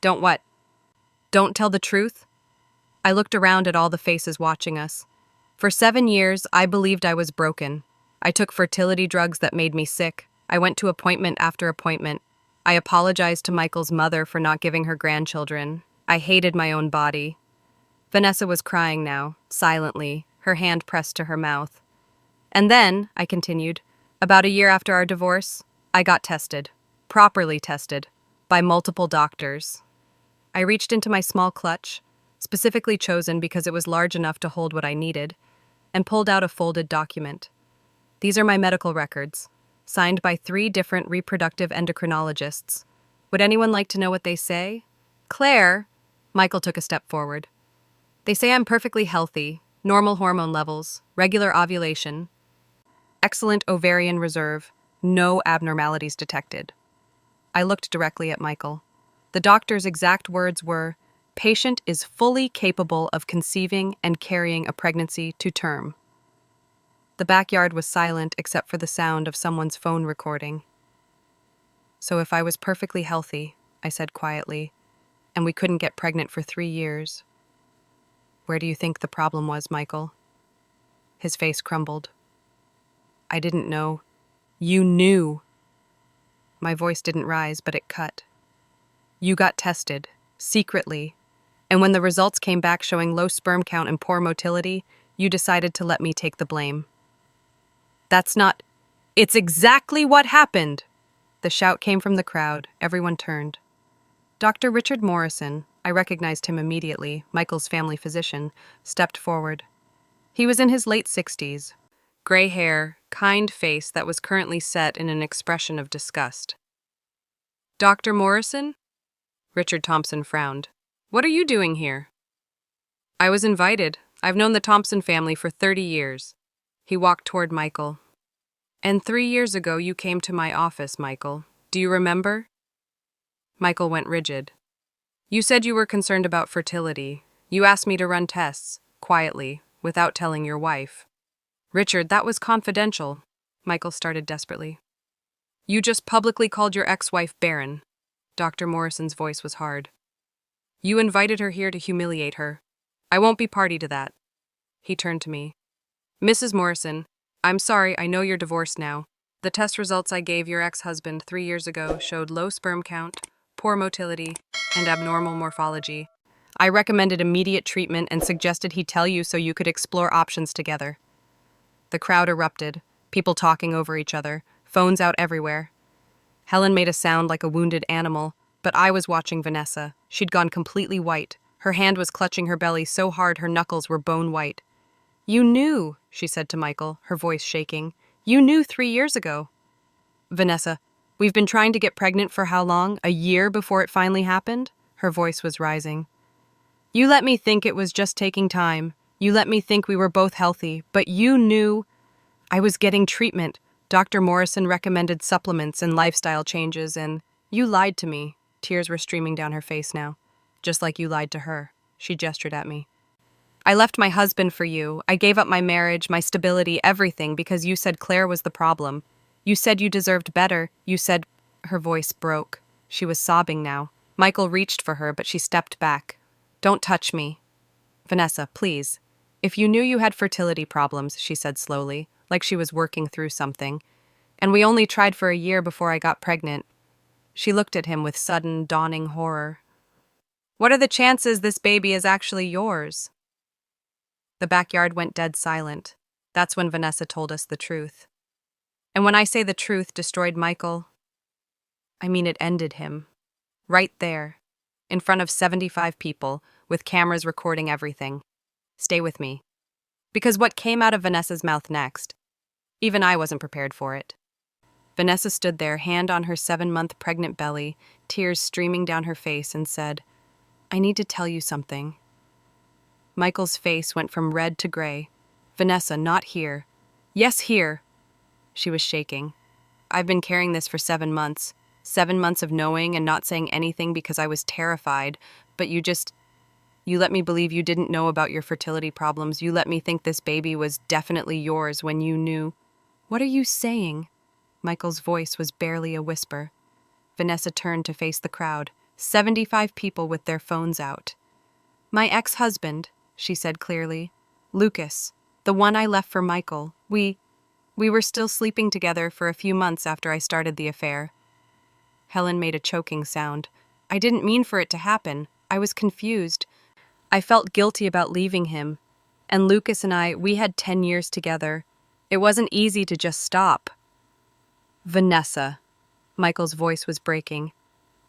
what? Don't tell the truth?" I looked around at all the faces watching us. For 7 years, I believed I was broken. I took fertility drugs that made me sick. I went to appointment after appointment. I apologized to Michael's mother for not giving her grandchildren. I hated my own body. Vanessa was crying now, silently, her hand pressed to her mouth. "And then," I continued, "about a year after our divorce, I got tested. Properly tested. By multiple doctors." I reached into my small clutch, specifically chosen because it was large enough to hold what I needed, and pulled out a folded document. "These are my medical records, signed by 3 different reproductive endocrinologists. Would anyone like to know what they say?" "Claire," Michael took a step forward. "They say I'm perfectly healthy, normal hormone levels, regular ovulation, excellent ovarian reserve, no abnormalities detected." I looked directly at Michael. The doctor's exact words were, "Patient is fully capable of conceiving and carrying a pregnancy to term." The backyard was silent except for the sound of someone's phone recording. "So if I was perfectly healthy," I said quietly, "and we couldn't get pregnant for 3 years, where do you think the problem was, Michael?" His face crumbled. "I didn't know." "You knew." My voice didn't rise, but it cut. "You got tested, secretly, and when the results came back showing low sperm count and poor motility, you decided to let me take the blame." "That's not—" "It's exactly what happened!" The shout came from the crowd. Everyone turned. Dr. Richard Morrison, I recognized him immediately, Michael's family physician, stepped forward. He was in his late 60s. Gray hair, kind face that was currently set in an expression of disgust. "Dr. Morrison?" Richard Thompson frowned. "What are you doing here?" "I was invited. I've known the Thompson family for 30 years. He walked toward Michael. "And 3 years ago you came to my office, Michael. Do you remember?" Michael went rigid. "You said you were concerned about fertility. You asked me to run tests, quietly, without telling your wife." "Richard, that was confidential," Michael started desperately. "You just publicly called your ex-wife Barren." Dr. Morrison's voice was hard. "You invited her here to humiliate her. I won't be party to that." He turned to me. "Mrs. Morrison, I'm sorry, I know you're divorced now. The test results I gave your ex-husband 3 years ago showed low sperm count, poor motility, and abnormal morphology. I recommended immediate treatment and suggested he tell you so you could explore options together." The crowd erupted, people talking over each other, phones out everywhere. Helen made a sound like a wounded animal, but I was watching Vanessa. She'd gone completely white. Her hand was clutching her belly so hard her knuckles were bone white. "You knew," she said to Michael, her voice shaking. "You knew 3 years ago." "Vanessa, we've been trying to get pregnant for how long? A year before it finally happened?" Her voice was rising. "You let me think it was just taking time. You let me think we were both healthy, but you knew." "I was getting treatment. Dr. Morrison recommended supplements and lifestyle changes, and you lied to me." Tears were streaming down her face now. "Just like you lied to her." She gestured at me. "I left my husband for you. I gave up my marriage, my stability, everything because you said Claire was the problem. You said you deserved better. You said—" Her voice broke. She was sobbing now. Michael reached for her, but she stepped back. "Don't touch me." "Vanessa, please. If you knew you had fertility problems," she said slowly, like she was working through something, "and we only tried for a year before I got pregnant." She looked at him with sudden, dawning horror. "What are the chances this baby is actually yours?" The backyard went dead silent. That's when Vanessa told us the truth. And when I say the truth destroyed Michael, I mean it ended him. Right there, in front of 75 people, with cameras recording everything. Stay with me. Because what came out of Vanessa's mouth next, even I wasn't prepared for it. Vanessa stood there, hand on her 7-month pregnant belly, tears streaming down her face, and said, "I need to tell you something." Michael's face went from red to gray. "Vanessa, not here." "Yes, here." She was shaking. "I've been carrying this for 7 months. 7 months of knowing and not saying anything because I was terrified, but you let me believe you didn't know about your fertility problems. You let me think this baby was definitely yours when you knew." "What are you saying?" Michael's voice was barely a whisper. Vanessa turned to face the crowd, 75 people with their phones out. "My ex-husband," she said clearly. "Lucas, the one I left for Michael. We were still sleeping together for a few months after I started the affair." Helen made a choking sound. "I didn't mean for it to happen. I was confused. I felt guilty about leaving him. And Lucas and I, we had 10 years together. It wasn't easy to just stop." "Vanessa," Michael's voice was breaking.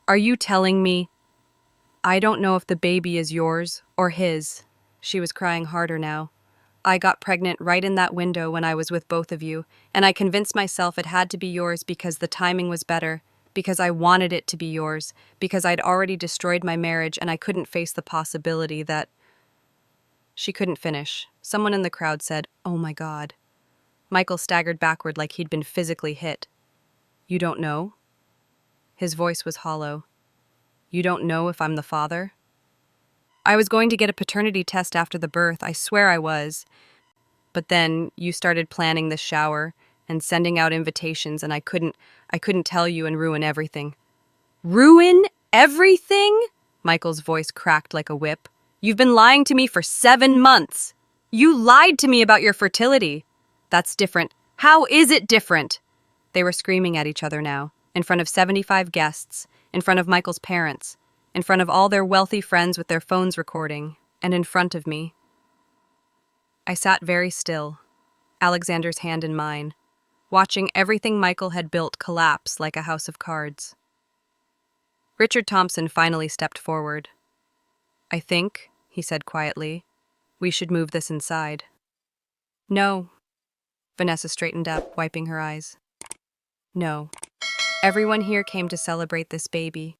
"Are you telling me—" "I don't know if the baby is yours or his." She was crying harder now. "I got pregnant right in that window when I was with both of you, and I convinced myself it had to be yours because the timing was better, because I wanted it to be yours, because I'd already destroyed my marriage and I couldn't face the possibility that—" She couldn't finish. Someone in the crowd said, "Oh my God." Michael staggered backward like he'd been physically hit. "You don't know?" His voice was hollow. "You don't know if I'm the father?" "I was going to get a paternity test after the birth, I swear I was. But then you started planning the shower and sending out invitations, and I couldn't tell you and ruin everything." "Ruin everything?" Michael's voice cracked like a whip. "You've been lying to me for 7 months. You lied to me about your fertility." "That's different." "How is it different?" They were screaming at each other now, in front of 75 guests, in front of Michael's parents, in front of all their wealthy friends with their phones recording, and in front of me. I sat very still, Alexander's hand in mine, watching everything Michael had built collapse like a house of cards. Richard Thompson finally stepped forward. "I think," he said quietly, "we should move this inside." No. Vanessa straightened up, wiping her eyes. No. Everyone here came to celebrate this baby.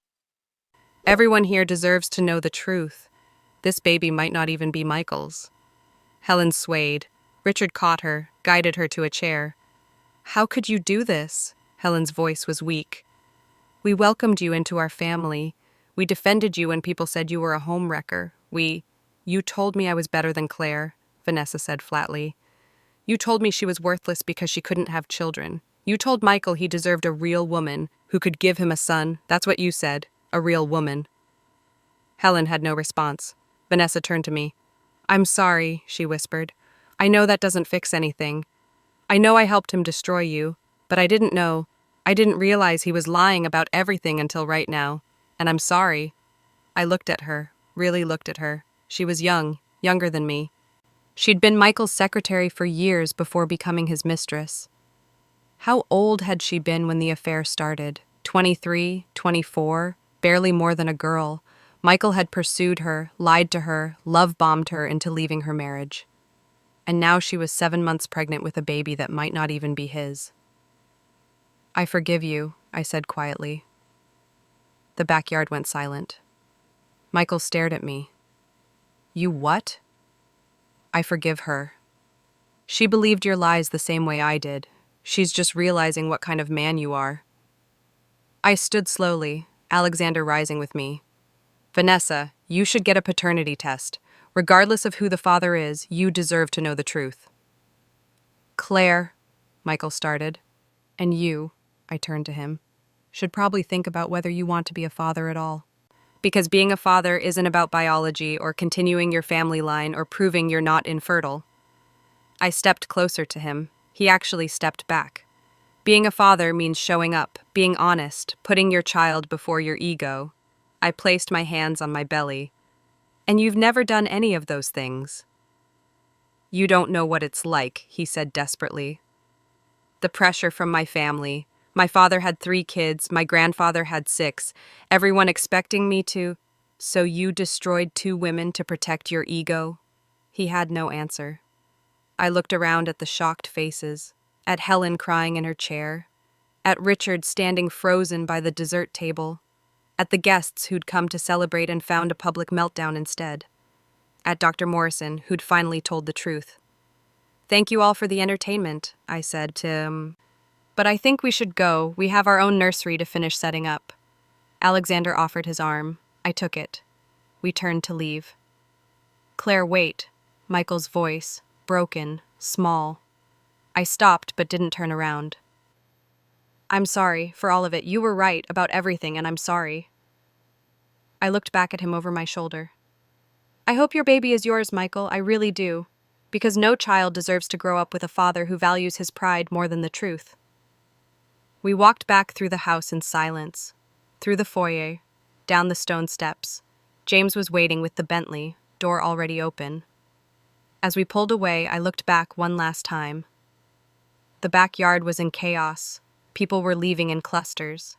Everyone here deserves to know the truth. This baby might not even be Michael's. Helen swayed. Richard caught her, guided her to a chair. How could you do this? Helen's voice was weak. We welcomed you into our family. We defended you when people said you were a homewrecker. You told me I was better than Claire, Vanessa said flatly. You told me she was worthless because she couldn't have children. You told Michael he deserved a real woman who could give him a son. That's what you said, a real woman. Helen had no response. Vanessa turned to me. I'm sorry, she whispered. I know that doesn't fix anything. I know I helped him destroy you, but I didn't realize he was lying about everything until right now. And I'm sorry. I looked at her, really looked at her. She was young, younger than me. She'd been Michael's secretary for years before becoming his mistress. How old had she been when the affair started? 23, 24, barely more than a girl. Michael had pursued her, lied to her, love-bombed her into leaving her marriage. And now she was 7 months pregnant with a baby that might not even be his. I forgive you, I said quietly. The backyard went silent. Michael stared at me. You what? I forgive her. She believed your lies the same way I did. She's just realizing what kind of man you are. I stood slowly, Alexander rising with me. Vanessa, you should get a paternity test. Regardless of who the father is, you deserve to know the truth. Claire, Michael started. And you, I turned to him, should probably think about whether you want to be a father at all. Because being a father isn't about biology or continuing your family line or proving you're not infertile. I stepped closer to him. He actually stepped back. Being a father means showing up, being honest, putting your child before your ego. I placed my hands on my belly. And you've never done any of those things. You don't know what it's like, he said desperately. The pressure from my family. My father had 3 kids, my grandfather had 6, everyone expecting me to. So you destroyed 2 women to protect your ego? He had no answer. I looked around at the shocked faces, at Helen crying in her chair, at Richard standing frozen by the dessert table, at the guests who'd come to celebrate and found a public meltdown instead, at Dr. Morrison, who'd finally told the truth. Thank you all for the entertainment, I said to him. But I think we should go. We have our own nursery to finish setting up. Alexander offered his arm. I took it. We turned to leave. Claire, wait. Michael's voice, broken, small. I stopped but didn't turn around. I'm sorry for all of it. You were right about everything, and I'm sorry. I looked back at him over my shoulder. I hope your baby is yours, Michael. I really do. Because no child deserves to grow up with a father who values his pride more than the truth. We walked back through the house in silence, through the foyer, down the stone steps. James was waiting with the Bentley, door already open. As we pulled away, I looked back one last time. The backyard was in chaos. People were leaving in clusters.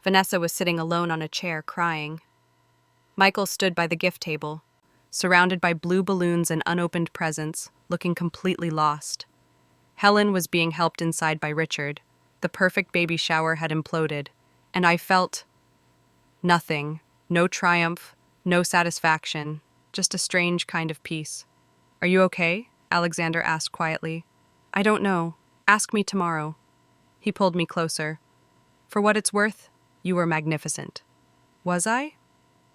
Vanessa was sitting alone on a chair, crying. Michael stood by the gift table, surrounded by blue balloons and unopened presents, looking completely lost. Helen was being helped inside by Richard. The perfect baby shower had imploded, and I felt nothing, no triumph, no satisfaction, just a strange kind of peace. Are you okay? Alexander asked quietly. I don't know. Ask me tomorrow. He pulled me closer. For what it's worth, you were magnificent. Was I?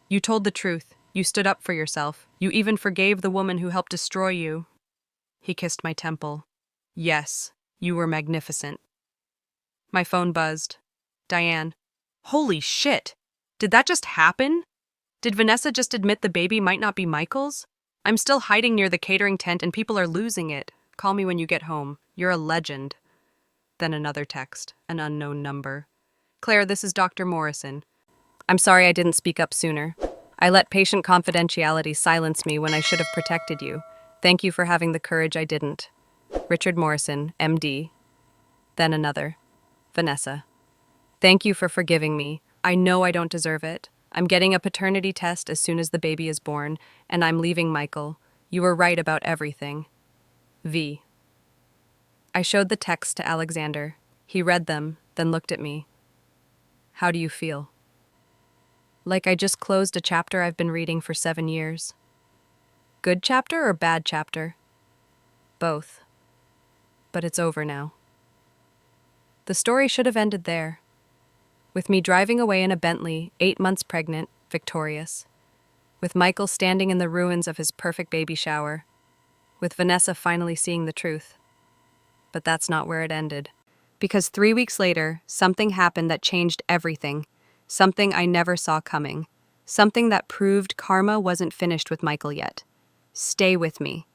You told the truth. You stood up for yourself. You even forgave the woman who helped destroy you. He kissed my temple. Yes, you were magnificent. My phone buzzed. Diane. Holy shit! Did that just happen? Did Vanessa just admit the baby might not be Michael's? I'm still hiding near the catering tent and people are losing it. Call me when you get home. You're a legend. Then another text, an unknown number. Claire, this is Dr. Morrison. I'm sorry I didn't speak up sooner. I let patient confidentiality silence me when I should have protected you. Thank you for having the courage I didn't. Richard Morrison, MD. Then another. Vanessa. Thank you for forgiving me. I know I don't deserve it. I'm getting a paternity test as soon as the baby is born, and I'm leaving Michael. You were right about everything. V. I showed the text to Alexander. He read them, then looked at me. How do you feel? Like I just closed a chapter I've been reading for 7 years. Good chapter or bad chapter? Both. But it's over now. The story should have ended there, with me driving away in a Bentley, 8 months pregnant, victorious, with Michael standing in the ruins of his perfect baby shower, with Vanessa finally seeing the truth. But that's not where it ended. Because 3 weeks later, something happened that changed everything, something I never saw coming, something that proved karma wasn't finished with Michael yet. Stay with me.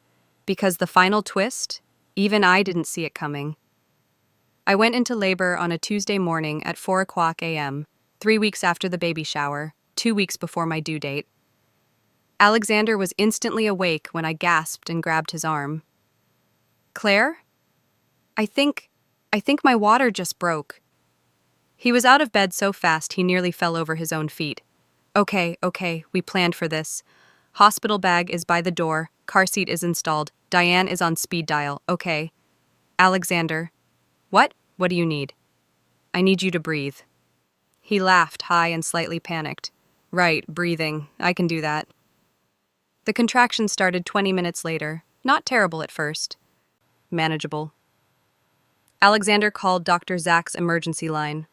Because the final twist, even I didn't see it coming. I went into labor on a Tuesday morning at 4 o'clock a.m., 3 weeks after the baby shower, 2 weeks before my due date. Alexander was instantly awake when I gasped and grabbed his arm. Claire? I think my water just broke. He was out of bed so fast he nearly fell over his own feet. Okay, we planned for this. Hospital bag is by the door, car seat is installed, Diane is on speed dial, okay. Alexander. What? What do you need? I need you to breathe. He laughed, high and slightly panicked. Right, breathing. I can do that. The contractions started 20 minutes later. Not terrible at first. Manageable. Alexander called Dr. Zach's emergency line.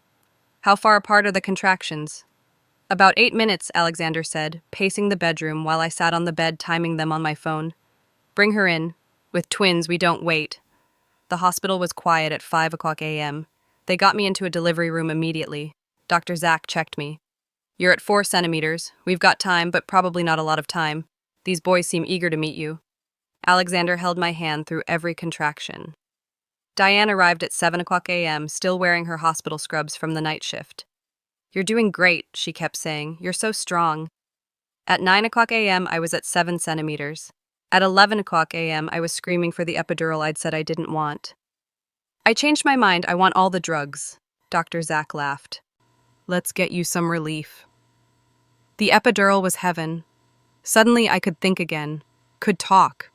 How far apart are the contractions? About 8 minutes, Alexander said, pacing the bedroom while I sat on the bed timing them on my phone. Bring her in. With twins, we don't wait. The hospital was quiet at 5 o'clock a.m. They got me into a delivery room immediately. Dr. Zach checked me. You're at 4 centimeters. We've got time, but probably not a lot of time. These boys seem eager to meet you. Alexander held my hand through every contraction. Diane arrived at 7 o'clock a.m., still wearing her hospital scrubs from the night shift. You're doing great, she kept saying. You're so strong. At 9 o'clock a.m., I was at 7 centimeters. At 11 o'clock a.m., I was screaming for the epidural I'd said I didn't want. I changed my mind. I want all the drugs. Dr. Zach laughed. Let's get you some relief. The epidural was heaven. Suddenly I could think again, could talk,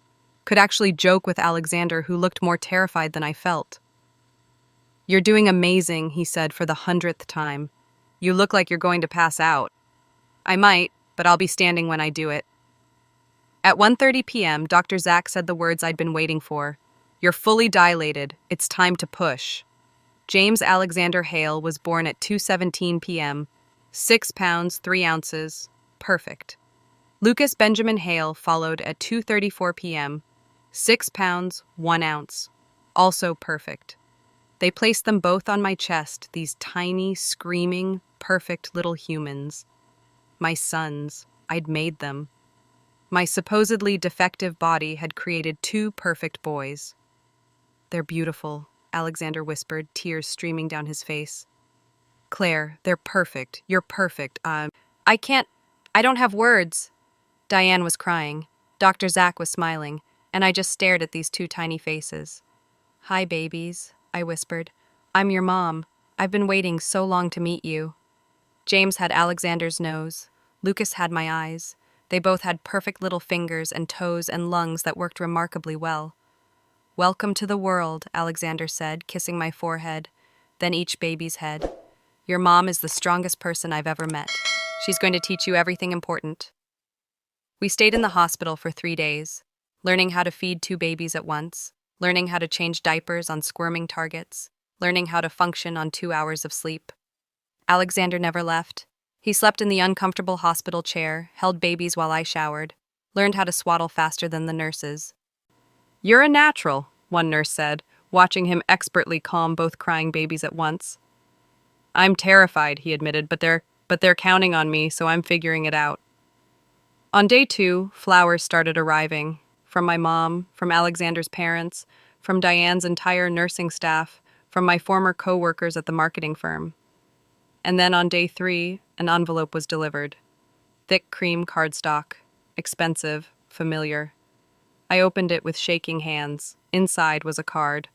could actually joke with Alexander, who looked more terrified than I felt. You're doing amazing, he said for the 100th time. You look like you're going to pass out. I might, but I'll be standing when I do it. At 1:30 p.m., Dr. Zach said the words I'd been waiting for. You're fully dilated. It's time to push. James Alexander Hale was born at 2:17 p.m., 6 pounds, 3 ounces. Perfect. Lucas Benjamin Hale followed at 2:34 p.m., 6 pounds, 1 ounce. Also perfect. They placed them both on my chest, these tiny, screaming, perfect little humans. My sons. I'd made them. My supposedly defective body had created 2 perfect boys. They're beautiful, Alexander whispered, tears streaming down his face. Claire, they're perfect. You're perfect. I don't have words. Diane was crying. Dr. Zach was smiling, and I just stared at these 2 tiny faces. Hi, babies, I whispered. I'm your mom. I've been waiting so long to meet you. James had Alexander's nose. Lucas had my eyes. They both had perfect little fingers and toes and lungs that worked remarkably well. Welcome to the world, Alexander said, kissing my forehead, then each baby's head. Your mom is the strongest person I've ever met. She's going to teach you everything important. We stayed in the hospital for 3 days, learning how to feed 2 babies at once, learning how to change diapers on squirming targets, learning how to function on 2 hours of sleep. Alexander never left. He slept in the uncomfortable hospital chair, held babies while I showered, learned how to swaddle faster than the nurses. You're a natural, one nurse said, watching him expertly calm both crying babies at once. I'm terrified, he admitted, but they're counting on me, so I'm figuring it out. On day 2, flowers started arriving. From my mom, from Alexander's parents, from Diane's entire nursing staff, from my former co-workers at the marketing firm. And then on day 3, an envelope was delivered. Thick cream cardstock. Expensive. Familiar. I opened it with shaking hands. Inside was a card.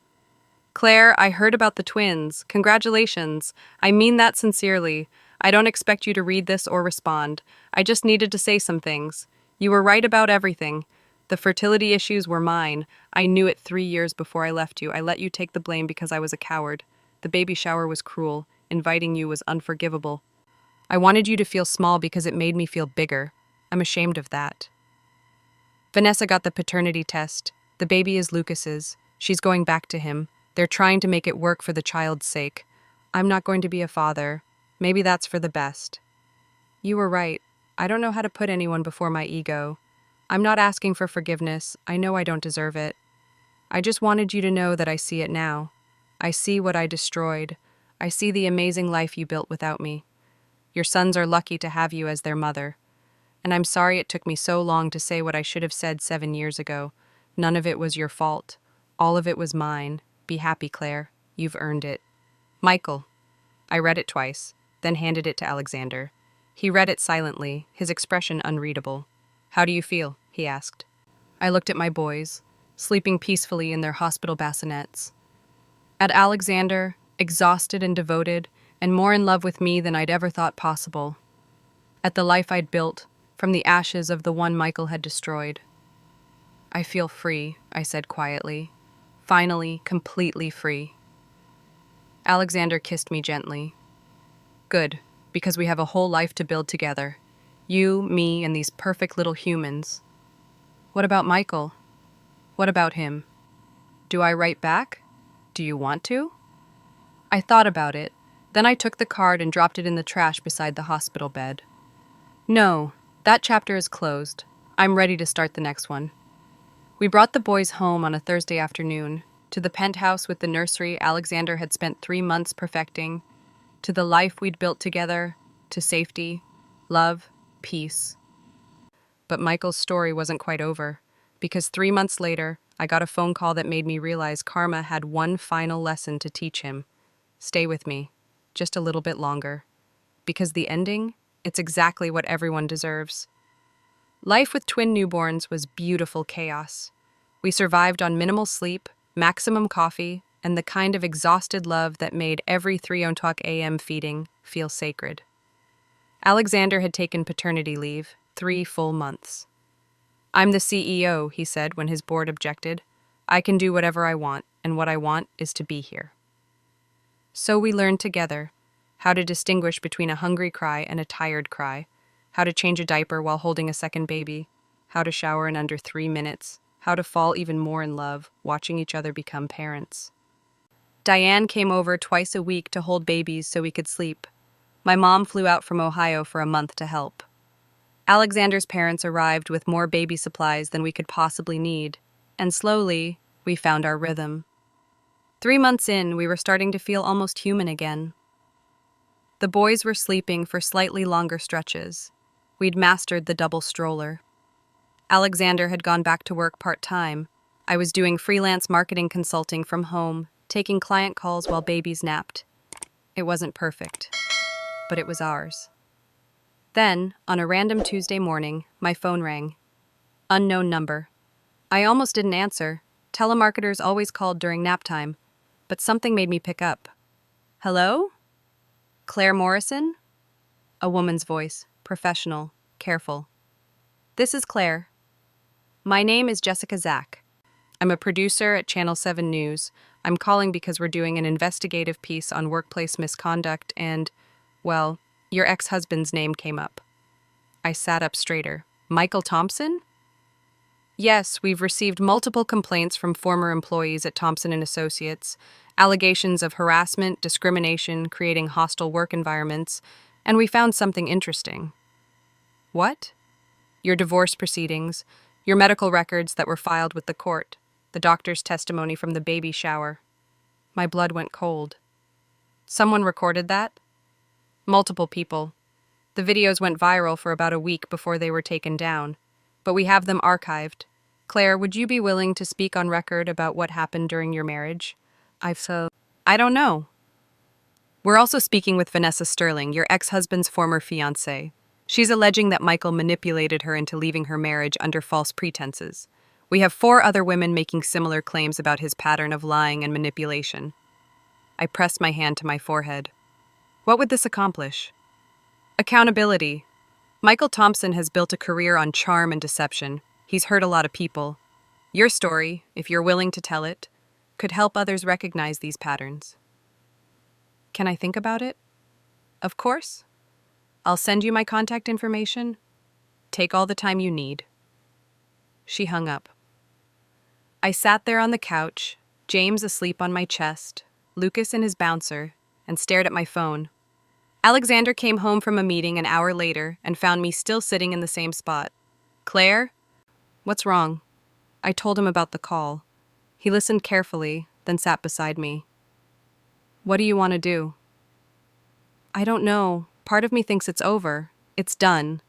Claire, I heard about the twins. Congratulations. I mean that sincerely. I don't expect you to read this or respond. I just needed to say some things. You were right about everything. The fertility issues were mine. I knew it 3 years before I left you. I let you take the blame because I was a coward. The baby shower was cruel. Inviting you was unforgivable. I wanted you to feel small because it made me feel bigger. I'm ashamed of that. Vanessa got the paternity test. The baby is Lucas's. She's going back to him. They're trying to make it work for the child's sake. I'm not going to be a father. Maybe that's for the best. You were right. I don't know how to put anyone before my ego. I'm not asking for forgiveness. I know I don't deserve it. I just wanted you to know that I see it now. I see what I destroyed. I see the amazing life you built without me. Your sons are lucky to have you as their mother. And I'm sorry it took me so long to say what I should have said 7 years ago. None of it was your fault. All of it was mine. Be happy, Claire. You've earned it. Michael. I read it twice, then handed it to Alexander. He read it silently, his expression unreadable. How do you feel? He asked. I looked at my boys, sleeping peacefully in their hospital bassinets. At Alexander, exhausted and devoted, and more in love with me than I'd ever thought possible. At the life I'd built, from the ashes of the one Michael had destroyed. I feel free, I said quietly. Finally, completely free. Alexander kissed me gently. Good, because we have a whole life to build together. You, me, and these perfect little humans. What about Michael? What about him? Do I write back? Do you want to? I thought about it. Then I took the card and dropped it in the trash beside the hospital bed. No, that chapter is closed. I'm ready to start the next one. We brought the boys home on a Thursday afternoon, to the penthouse with the nursery Alexander had spent 3 months perfecting, to the life we'd built together, to safety, love, peace. But Michael's story wasn't quite over, because 3 months later, I got a phone call that made me realize karma had one final lesson to teach him. Stay with me, just a little bit longer. Because the ending, it's exactly what everyone deserves. Life with twin newborns was beautiful chaos. We survived on minimal sleep, maximum coffee, and the kind of exhausted love that made every 3:00 a.m. feeding feel sacred. Alexander had taken paternity leave, 3 full months. I'm the CEO, he said when his board objected. I can do whatever I want, and what I want is to be here. So we learned together how to distinguish between a hungry cry and a tired cry, how to change a diaper while holding a second baby, how to shower in under 3 minutes, how to fall even more in love, watching each other become parents. Diane came over twice a week to hold babies so we could sleep. My mom flew out from Ohio for a month to help. Alexander's parents arrived with more baby supplies than we could possibly need, and slowly, we found our rhythm. 3 months in, we were starting to feel almost human again. The boys were sleeping for slightly longer stretches. We'd mastered the double stroller. Alexander had gone back to work part-time. I was doing freelance marketing consulting from home, taking client calls while babies napped. It wasn't perfect, but it was ours. Then, on a random Tuesday morning, my phone rang. Unknown number. I almost didn't answer. Telemarketers always called during nap time, but something made me pick up. Hello? Claire Morrison? A woman's voice, professional, careful. This is Claire. My name is Jessica Zach. I'm a producer at Channel 7 News. I'm calling because we're doing an investigative piece on workplace misconduct and, well, your ex-husband's name came up. I sat up straighter. Michael Thompson? Yes, we've received multiple complaints from former employees at Thompson & Associates, allegations of harassment, discrimination, creating hostile work environments, and we found something interesting. What? Your divorce proceedings, your medical records that were filed with the court, the doctor's testimony from the baby shower. My blood went cold. Someone recorded that? Multiple people. The videos went viral for about a week before they were taken down, but we have them archived. Claire, would you be willing to speak on record about what happened during your marriage? I don't know. We're also speaking with Vanessa Sterling, your ex-husband's former fiancée. She's alleging that Michael manipulated her into leaving her marriage under false pretenses. We have 4 other women making similar claims about his pattern of lying and manipulation. I pressed my hand to my forehead. What would this accomplish? Accountability. Michael Thompson has built a career on charm and deception. He's hurt a lot of people. Your story, if you're willing to tell it, could help others recognize these patterns. Can I think about it? Of course. I'll send you my contact information. Take all the time you need. She hung up. I sat there on the couch, James asleep on my chest, Lucas in his bouncer, and stared at my phone. Alexander came home from a meeting an hour later and found me still sitting in the same spot. Claire? What's wrong? I told him about the call. He listened carefully, then sat beside me. What do you want to do? I don't know. Part of me thinks it's over. It's done.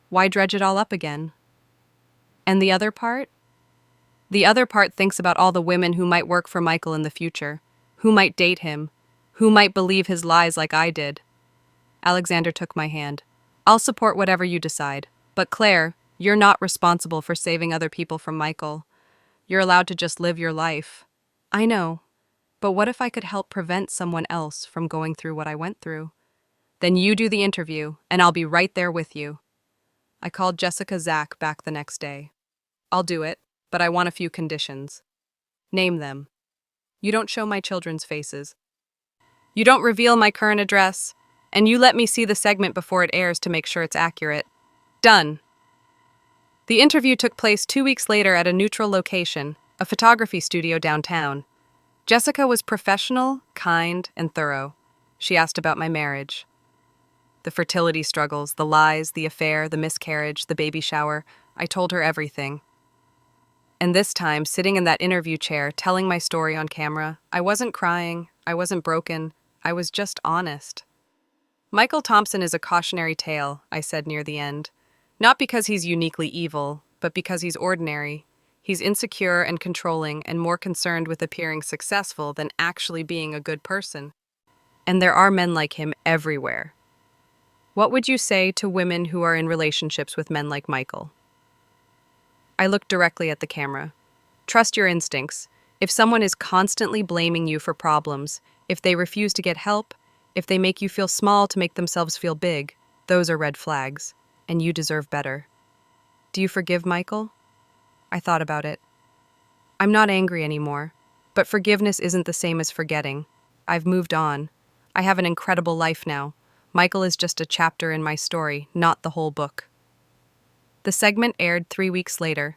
Why dredge it all up again? And the other part? The other part thinks about all the women who might work for Michael in the future, who might date him, who might believe his lies like I did. Alexander took my hand. I'll support whatever you decide. But Claire, you're not responsible for saving other people from Michael. You're allowed to just live your life. I know. But what if I could help prevent someone else from going through what I went through? Then you do the interview, and I'll be right there with you. I called Jessica Zach back the next day. I'll do it, but I want a few conditions. Name them. You don't show my children's faces. You don't reveal my current address, and you let me see the segment before it airs to make sure it's accurate. Done. The interview took place 2 weeks later at a neutral location, a photography studio downtown. Jessica was professional, kind, and thorough. She asked about my marriage. The fertility struggles, the lies, the affair, the miscarriage, the baby shower. I told her everything. And this time, sitting in that interview chair, telling my story on camera, I wasn't crying, I wasn't broken, I was just honest. Michael Thompson is a cautionary tale, I said near the end. Not because he's uniquely evil, but because he's ordinary. He's insecure and controlling and more concerned with appearing successful than actually being a good person. And there are men like him everywhere. What would you say to women who are in relationships with men like Michael? I looked directly at the camera. Trust your instincts. If someone is constantly blaming you for problems, if they refuse to get help, if they make you feel small to make themselves feel big, those are red flags, and you deserve better. Do you forgive Michael? I thought about it. I'm not angry anymore, but forgiveness isn't the same as forgetting. I've moved on. I have an incredible life now. Michael is just a chapter in my story, not the whole book. The segment aired 3 weeks later.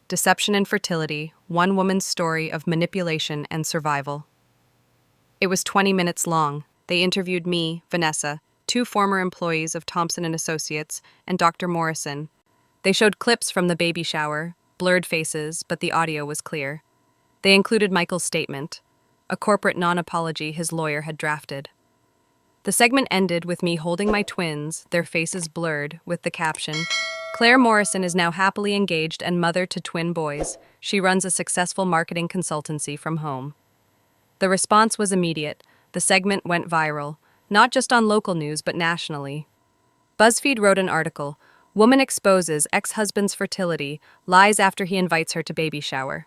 Deception and Fertility, one woman's story of manipulation and survival. It was 20 minutes long. They interviewed me, Vanessa, 2 former employees of Thompson & Associates, and Dr. Morrison. They showed clips from the baby shower, blurred faces, but the audio was clear. They included Michael's statement, a corporate non-apology his lawyer had drafted. The segment ended with me holding my twins, their faces blurred, with the caption, Claire Morrison is now happily engaged and mother to twin boys. She runs a successful marketing consultancy from home. The response was immediate. The segment went viral, not just on local news but nationally. BuzzFeed wrote an article, Woman Exposes Ex-Husband's Fertility, Lies After He Invites Her to Baby Shower.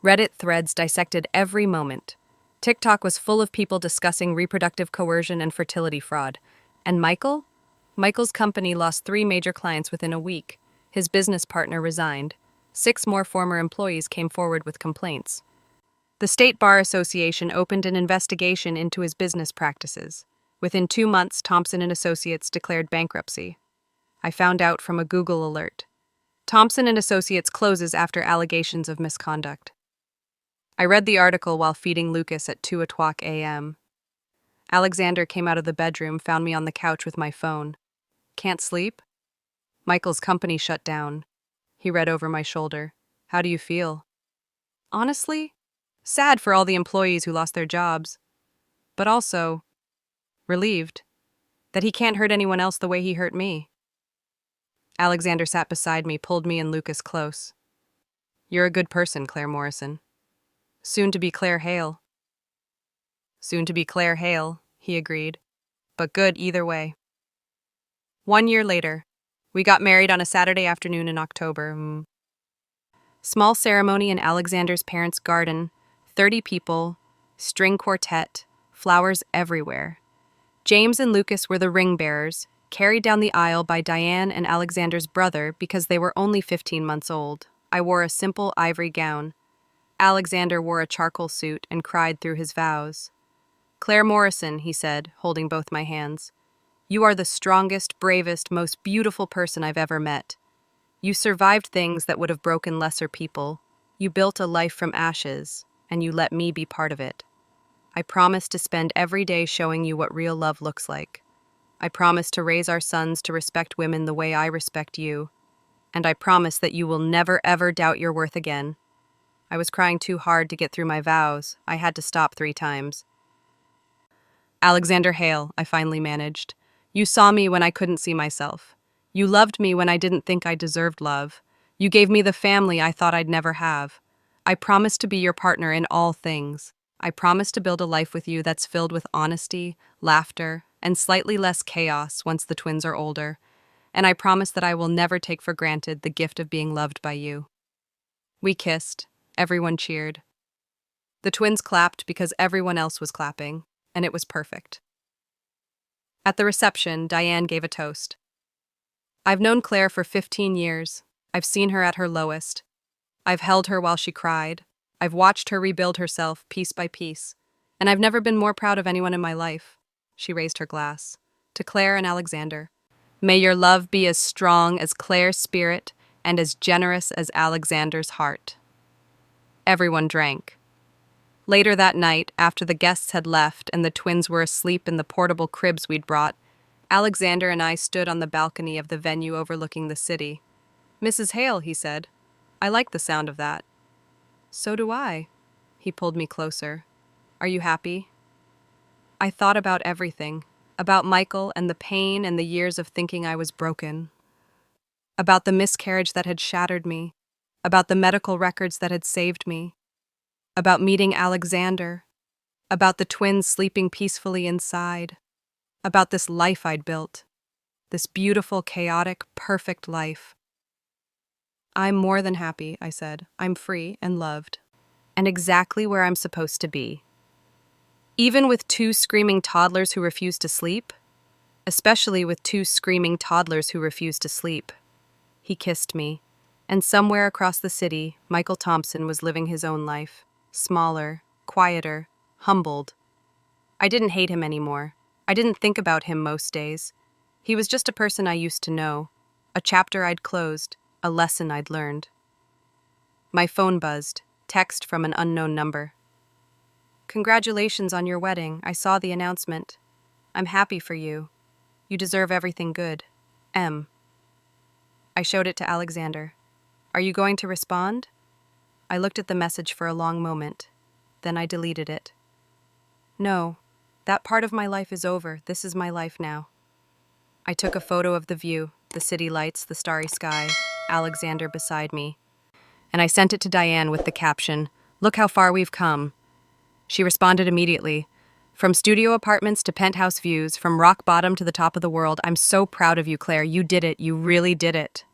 Reddit threads dissected every moment. TikTok was full of people discussing reproductive coercion and fertility fraud. And Michael? Michael's company lost 3 major clients within a week. His business partner resigned. 6 more former employees came forward with complaints. The State Bar Association opened an investigation into his business practices. Within 2 months, Thompson & Associates declared bankruptcy. I found out from a Google alert. Thompson & Associates closes after allegations of misconduct. I read the article while feeding Lucas at 2:00 a.m. Alexander came out of the bedroom, found me on the couch with my phone. Can't sleep? Michael's company shut down. He read over my shoulder. How do you feel? Honestly, sad for all the employees who lost their jobs. But also, relieved that he can't hurt anyone else the way he hurt me. Alexander sat beside me, pulled me and Lucas close. You're a good person, Claire Morrison. Soon to be Claire Hale. Soon to be Claire Hale, he agreed. But good either way. 1 year later, we got married on a Saturday afternoon in October. Small ceremony in Alexander's parents' garden, 30 people, string quartet, flowers everywhere. James and Lucas were the ring bearers, carried down the aisle by Diane and Alexander's brother because they were only 15 months old. I wore a simple ivory gown. Alexander wore a charcoal suit and cried through his vows. "Claire Morrison," he said, holding both my hands. "You are the strongest, bravest, most beautiful person I've ever met. You survived things that would have broken lesser people. You built a life from ashes, and you let me be part of it. I promise to spend every day showing you what real love looks like. I promise to raise our sons to respect women the way I respect you. And I promise that you will never ever doubt your worth again." I was crying too hard to get through my vows. I had to stop 3 times. "Alexander Hale," I finally managed. "You saw me when I couldn't see myself. You loved me when I didn't think I deserved love. You gave me the family I thought I'd never have. I promise to be your partner in all things. I promise to build a life with you that's filled with honesty, laughter, and slightly less chaos once the twins are older. And I promise that I will never take for granted the gift of being loved by you." We kissed. Everyone cheered. The twins clapped because everyone else was clapping, and it was perfect. At the reception, Diane gave a toast. "I've known Claire for 15 years. I've seen her at her lowest. I've held her while she cried. I've watched her rebuild herself piece by piece. And I've never been more proud of anyone in my life." She raised her glass. "To Claire and Alexander. May your love be as strong as Claire's spirit and as generous as Alexander's heart." Everyone drank. Later that night, after the guests had left and the twins were asleep in the portable cribs we'd brought, Alexander and I stood on the balcony of the venue overlooking the city. "Mrs. Hale," he said, "I like the sound of that." "So do I." He pulled me closer. "Are you happy?" I thought about everything, about Michael and the pain and the years of thinking I was broken, about the miscarriage that had shattered me, about the medical records that had saved me, about meeting Alexander, about the twins sleeping peacefully inside, about this life I'd built, this beautiful, chaotic, perfect life. "I'm more than happy," I said. "I'm free and loved, and exactly where I'm supposed to be. Even with 2 screaming toddlers who refuse to sleep, especially with 2 screaming toddlers who refuse to sleep." He kissed me, and somewhere across the city, Michael Thompson was living his own life, smaller, quieter, humbled. I didn't hate him anymore. I didn't think about him most days. He was just a person I used to know, a chapter I'd closed, a lesson I'd learned. My phone buzzed, text from an unknown number. "Congratulations on your wedding. I saw the announcement. I'm happy for you. You deserve everything good. M." I showed it to Alexander. "Are you going to respond?" I looked at the message for a long moment. Then I deleted it. "No, that part of my life is over. This is my life now." I took a photo of the view, the city lights, the starry sky, Alexander beside me, and I sent it to Diane with the caption, "Look how far we've come." She responded immediately. "From studio apartments to penthouse views, from rock bottom to the top of the world, I'm so proud of you, Claire. You did it. You really did it."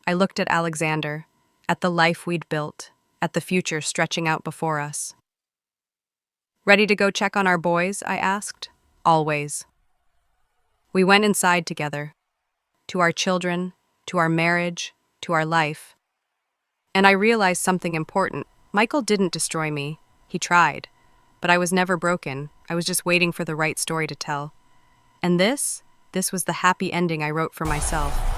I looked at Alexander, at the life we'd built, at the future stretching out before us. "Ready to go check on our boys?" I asked. "Always." We went inside together, to our children, to our marriage, to our life. And I realized something important. Michael didn't destroy me. He tried. But I was never broken. I was just waiting for the right story to tell. And this was the happy ending I wrote for myself.